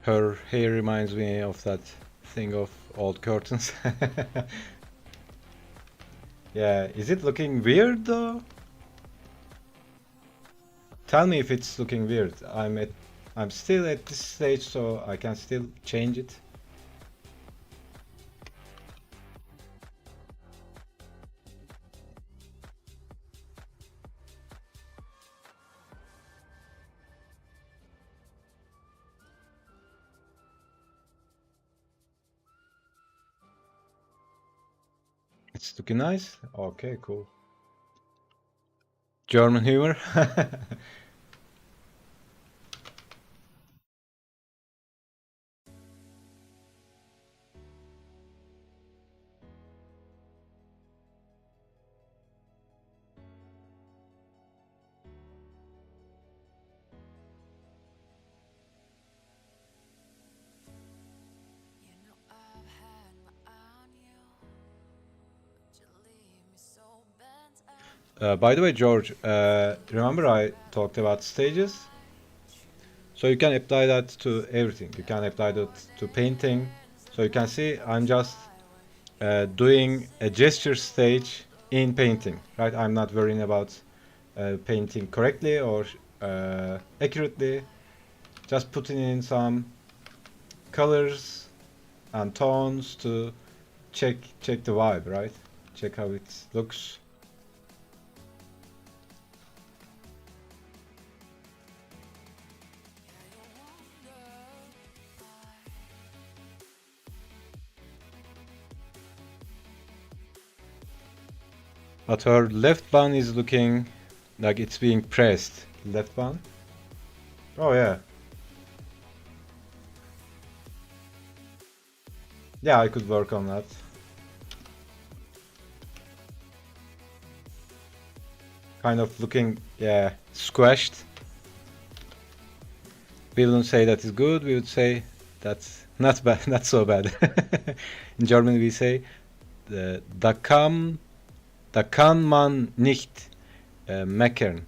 Her hair reminds me of that thing of old curtains. Yeah, is it looking weird though? Tell me if it's looking weird. I'm still at this stage, so I can still change it. It's looking nice. Okay, cool. German humor. You know I've had my eye on you, but you leave me so bent and By the way, George, remember I talked about stages? So you can apply that to everything. You can apply that to painting. So you can see I'm just doing a gesture stage in painting, right? I'm not worrying about painting correctly or accurately. Just putting in some colors and tones to check the vibe, right? Check how it looks. But her left bun is looking like it's being pressed. Left bun? Oh yeah. Yeah, I could work on that. Kind of looking, yeah, squashed. We wouldn't say that is good, we would say that's not bad, not so bad. In German we say, da kann man nicht meckern.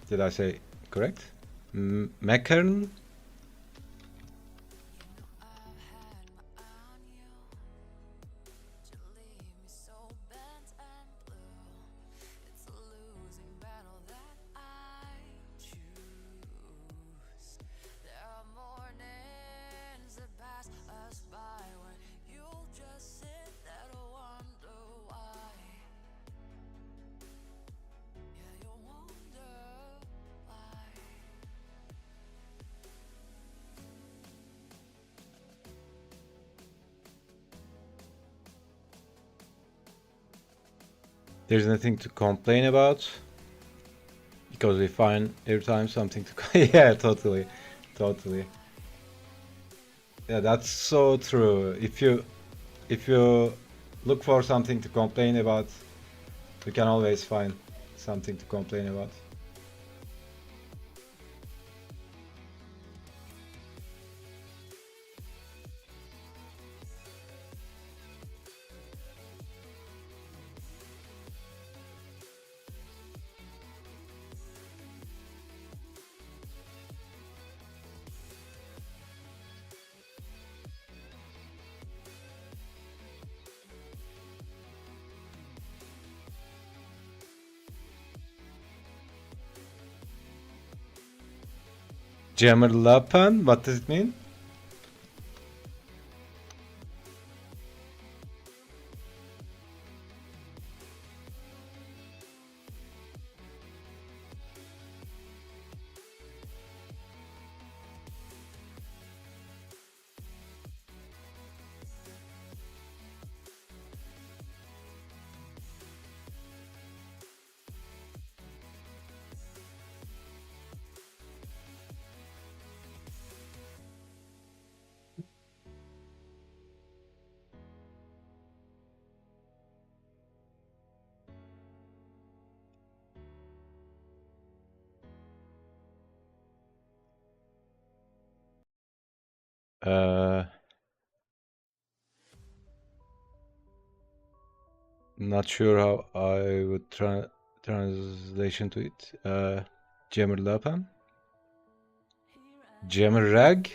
Did I say correct? Meckern? I've had my eye on you, but you leave me so bent and blue. It's a losing battle that I choose. There are mornings that pass us by when you'll just sit there to wonder why. Yeah, you wonder why. There's nothing to complain about because we find every time something to yeah, totally. Yeah, that's so true. If you look for something to complain about, you can always find something to complain about. Gemerlapan, what does it mean? Not sure how I would translation to it. Gemerlapan? Gemerrag?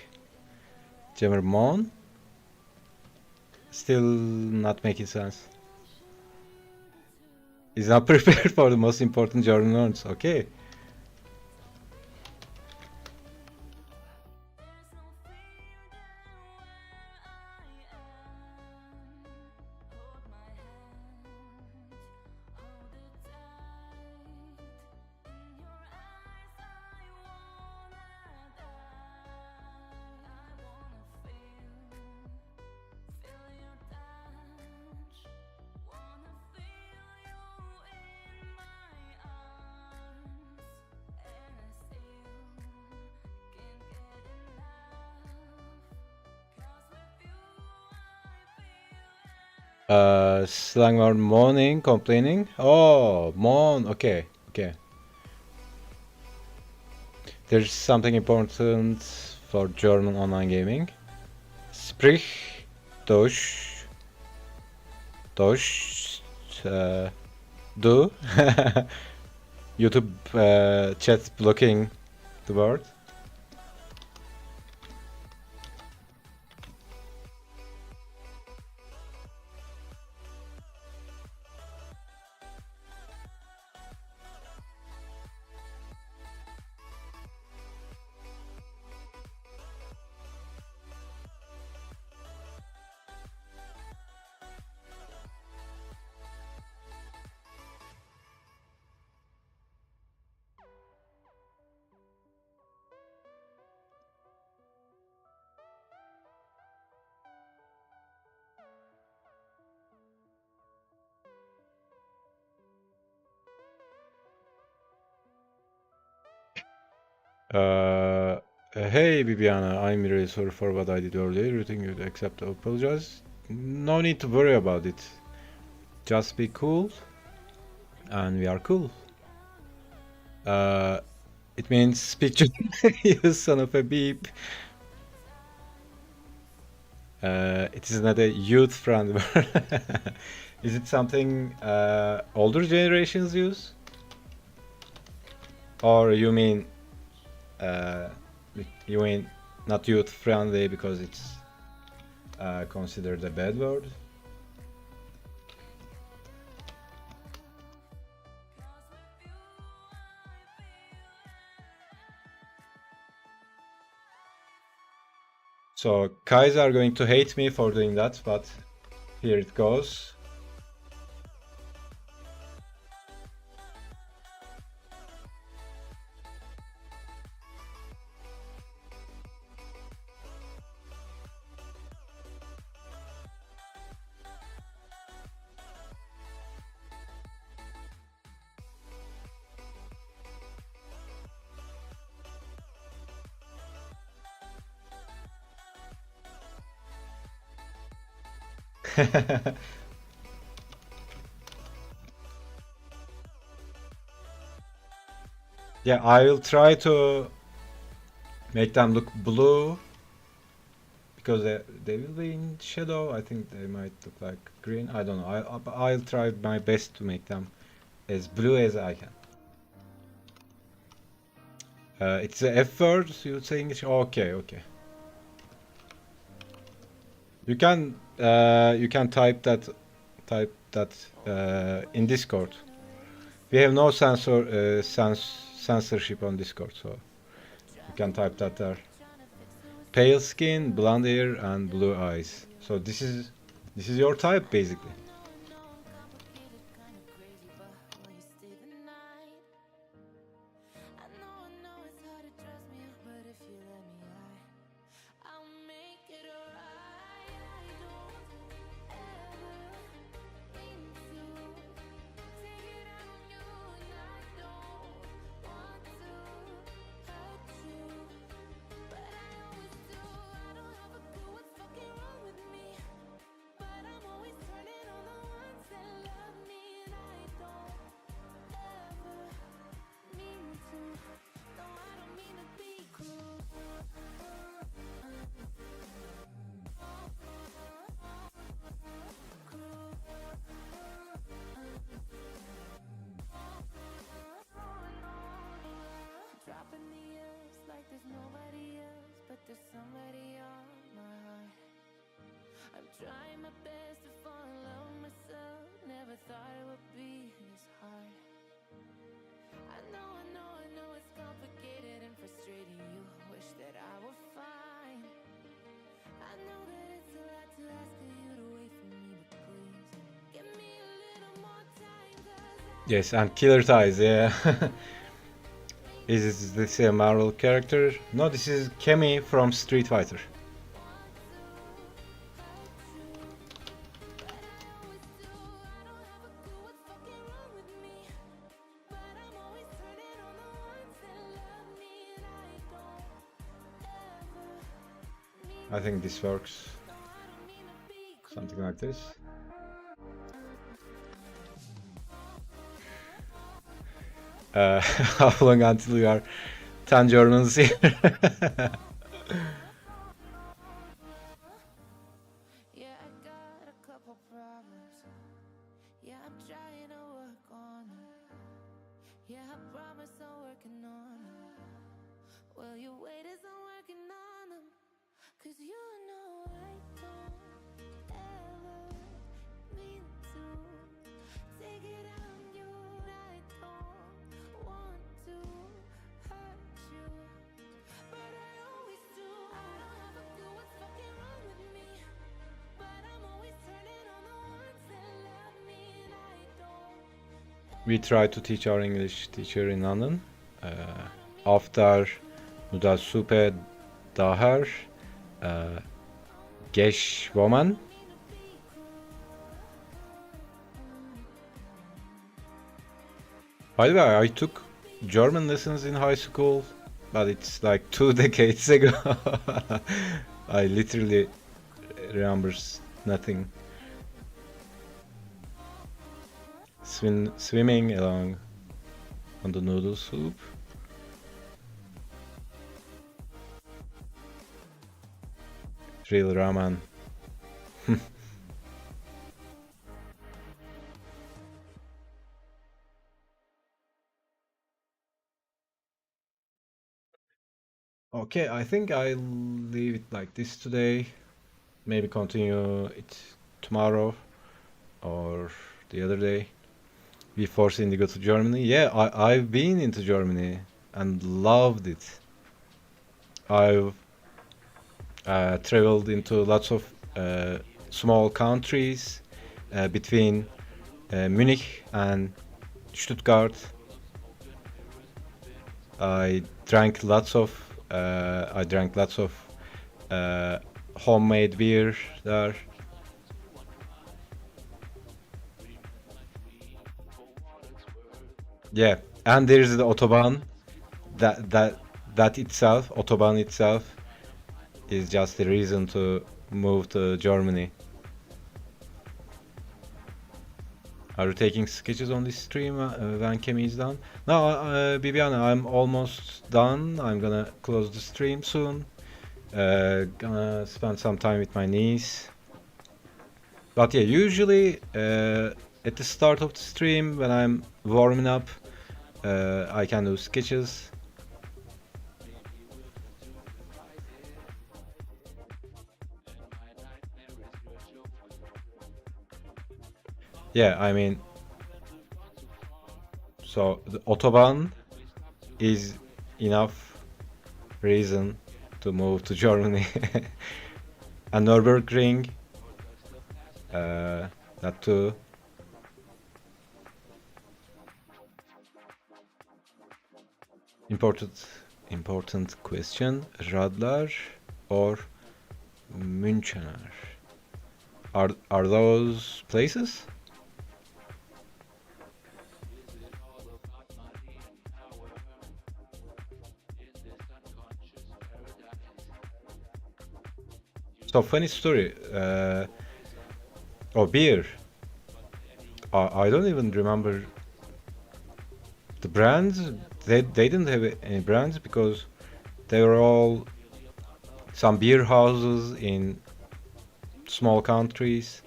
Gemermon? Still not making sense. Is not prepared for the most important German words. Okay. Slang word moaning, complaining. Oh, moan. Okay, okay. There's something important for German online gaming. Sprich, durch, do. YouTube chat blocking the word. Hey Bibiana, I'm really sorry for what I did earlier. You think you'd accept or apologize? No need to worry about it. Just be cool. And we are cool. It means speak to you son of a beep. It is not a youth friend word. Is it something older generations use? Or you mean not youth friendly because it's considered a bad word? So guys are going to hate me for doing that, but here it goes. Yeah, I will try to make them look blue because they will be in shadow. I think they might look like green. I don't know. I'll try my best to make them as blue as I can. It's a F word. You saying it? Okay, okay. You can type that in Discord. We have no censorship on Discord, so you can type that there. Pale skin, blonde hair, and blue eyes. So this is your type basically. Dropping the years like there's nobody else, but there's somebody on my heart. I'm trying my best to fall in love with myself. Never thought it would be this hard. I know it's complicated and frustrating. You wish that I were fine. I know that it's a lot to ask of you to wait for me, but please give me a little more time, 'cause Yes, and killer ties, yeah. Is this a Marvel character? No, this is Kemi from Street Fighter. I think this works. Something like this. How long until we are 10 Germans here? yeah, I got a couple problems. Yeah, I'm trying to work on them. Yeah, I promise I'm working on them. Well, your weight isn't working on them. 'Cause you know I don't ever mean to take it out on you. I don't want to hurt you, but I always do. I don't have a clue what's fucking wrong with me, but I'm always turning on the ones that love me, and I don't. We tried to teach our English teacher in London. After Mudasupe Dahar, Gesh Woman. By the way, I took German lessons in high school, but it's like 2 decades ago. I literally remember nothing. Swimming along on the noodle soup. Real ramen. Okay, I think I'll leave it like this today. Maybe continue it tomorrow or the other day. We forced Indigo to Germany. Yeah, I've been into Germany and loved it. I've traveled into lots of small countries between Munich and Stuttgart. I drank lots of homemade beer there. Yeah, and there's the autobahn. That itself, autobahn itself, is just the reason to move to Germany. Are you taking sketches on this stream when Kemi is done? No, Bibiana, I'm almost done. I'm gonna close the stream soon. Gonna spend some time with my niece. But yeah, usually at the start of the stream when I'm warming up, I can do sketches. Yeah, I mean, so the autobahn is enough reason to move to Germany. And Nürburgring, that too. Important question. Radler or Münchener? Are those places? So funny story. Beer. I don't even remember the brands. They didn't have any brands because they were all some beer houses in small countries.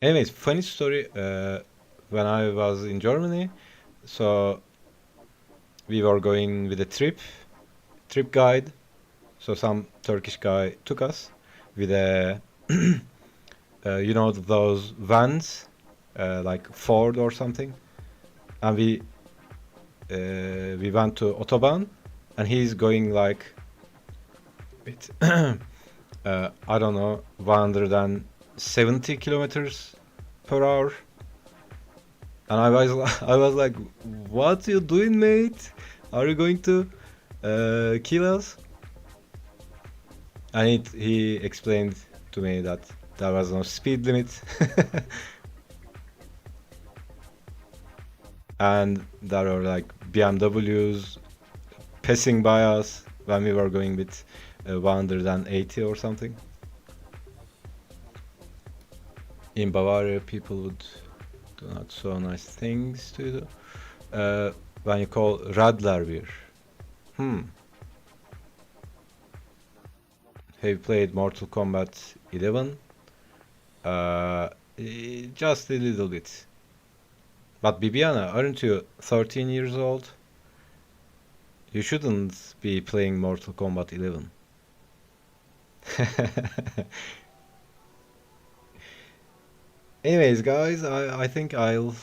Anyways, funny story. When I was in Germany, so we were going with a trip guide. So some Turkish guy took us with a, you know, those vans, like Ford or something, and we went to Autobahn, and he's going like, with, I don't know, 170 kilometers per hour, and I was like, what you doing, mate? Are you going to kill us? And he explained to me that there was no speed limit. And there were like BMWs passing by us when we were going with 180 or something. In Bavaria, people would do not so nice things to you when you call Radler beer. Have you played Mortal Kombat 11? Just a little bit. But Bibiana, aren't you 13 years old? You shouldn't be playing Mortal Kombat 11. Anyways, guys, I think I'll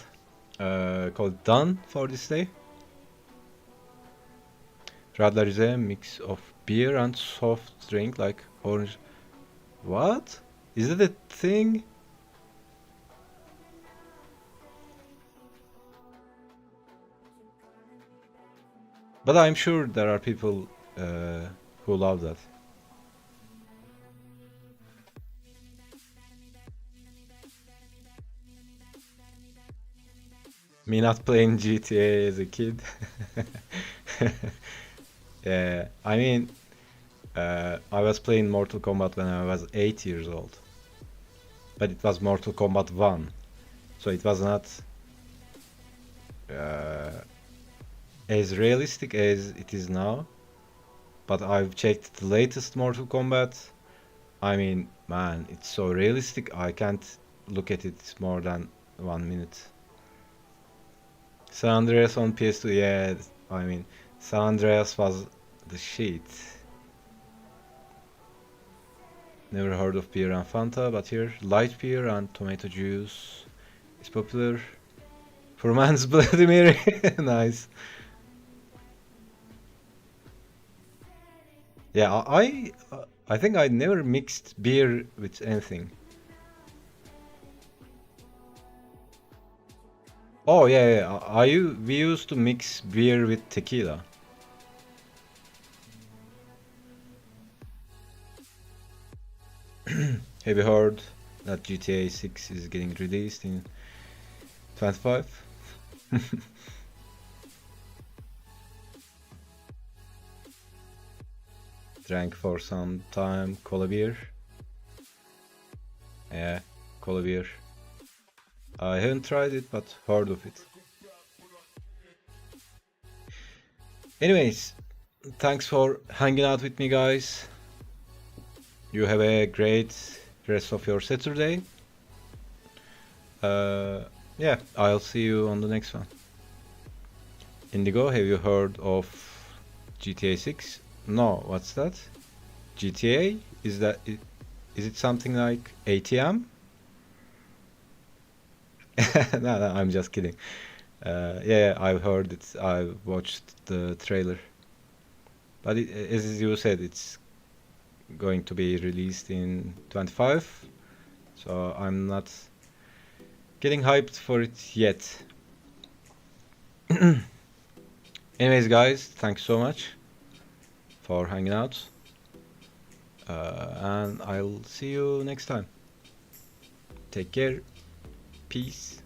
call it done for this day. Radler is a mix of beer and soft drink like orange. What? Is it a thing? But I'm sure there are people who love that. Me not playing GTA as a kid. Yeah, I mean, I was playing Mortal Kombat when I was 8 years old. But it was Mortal Kombat 1. So it was not as realistic as it is now. But I've checked the latest Mortal Kombat. I mean, man, it's so realistic. I can't look at it more than 1 minute. San Andreas on PS2, yeah, I mean, San Andreas was the shit. Never heard of beer and Fanta, but here light beer and tomato juice is popular. For man's Bloody Mary, nice. Yeah, I think I never mixed beer with anything. Oh yeah. We used to mix beer with tequila. Have you heard that GTA 6 is getting released in 25? Drank for some time cola beer. Yeah, cola beer. I haven't tried it, but heard of it. Anyways, thanks for hanging out with me, guys. You have a great rest of your Saturday. Yeah, I'll see you on the next one. Indigo, have you heard of GTA 6? No, what's that? GTA? Is it something like ATM? No, I'm just kidding. Yeah, I've heard it. I've watched the trailer. But as you said, it's going to be released in 25. So I'm not getting hyped for it yet. Anyways, guys, thanks so much for hanging out. And I'll see you next time. Take care. Peace.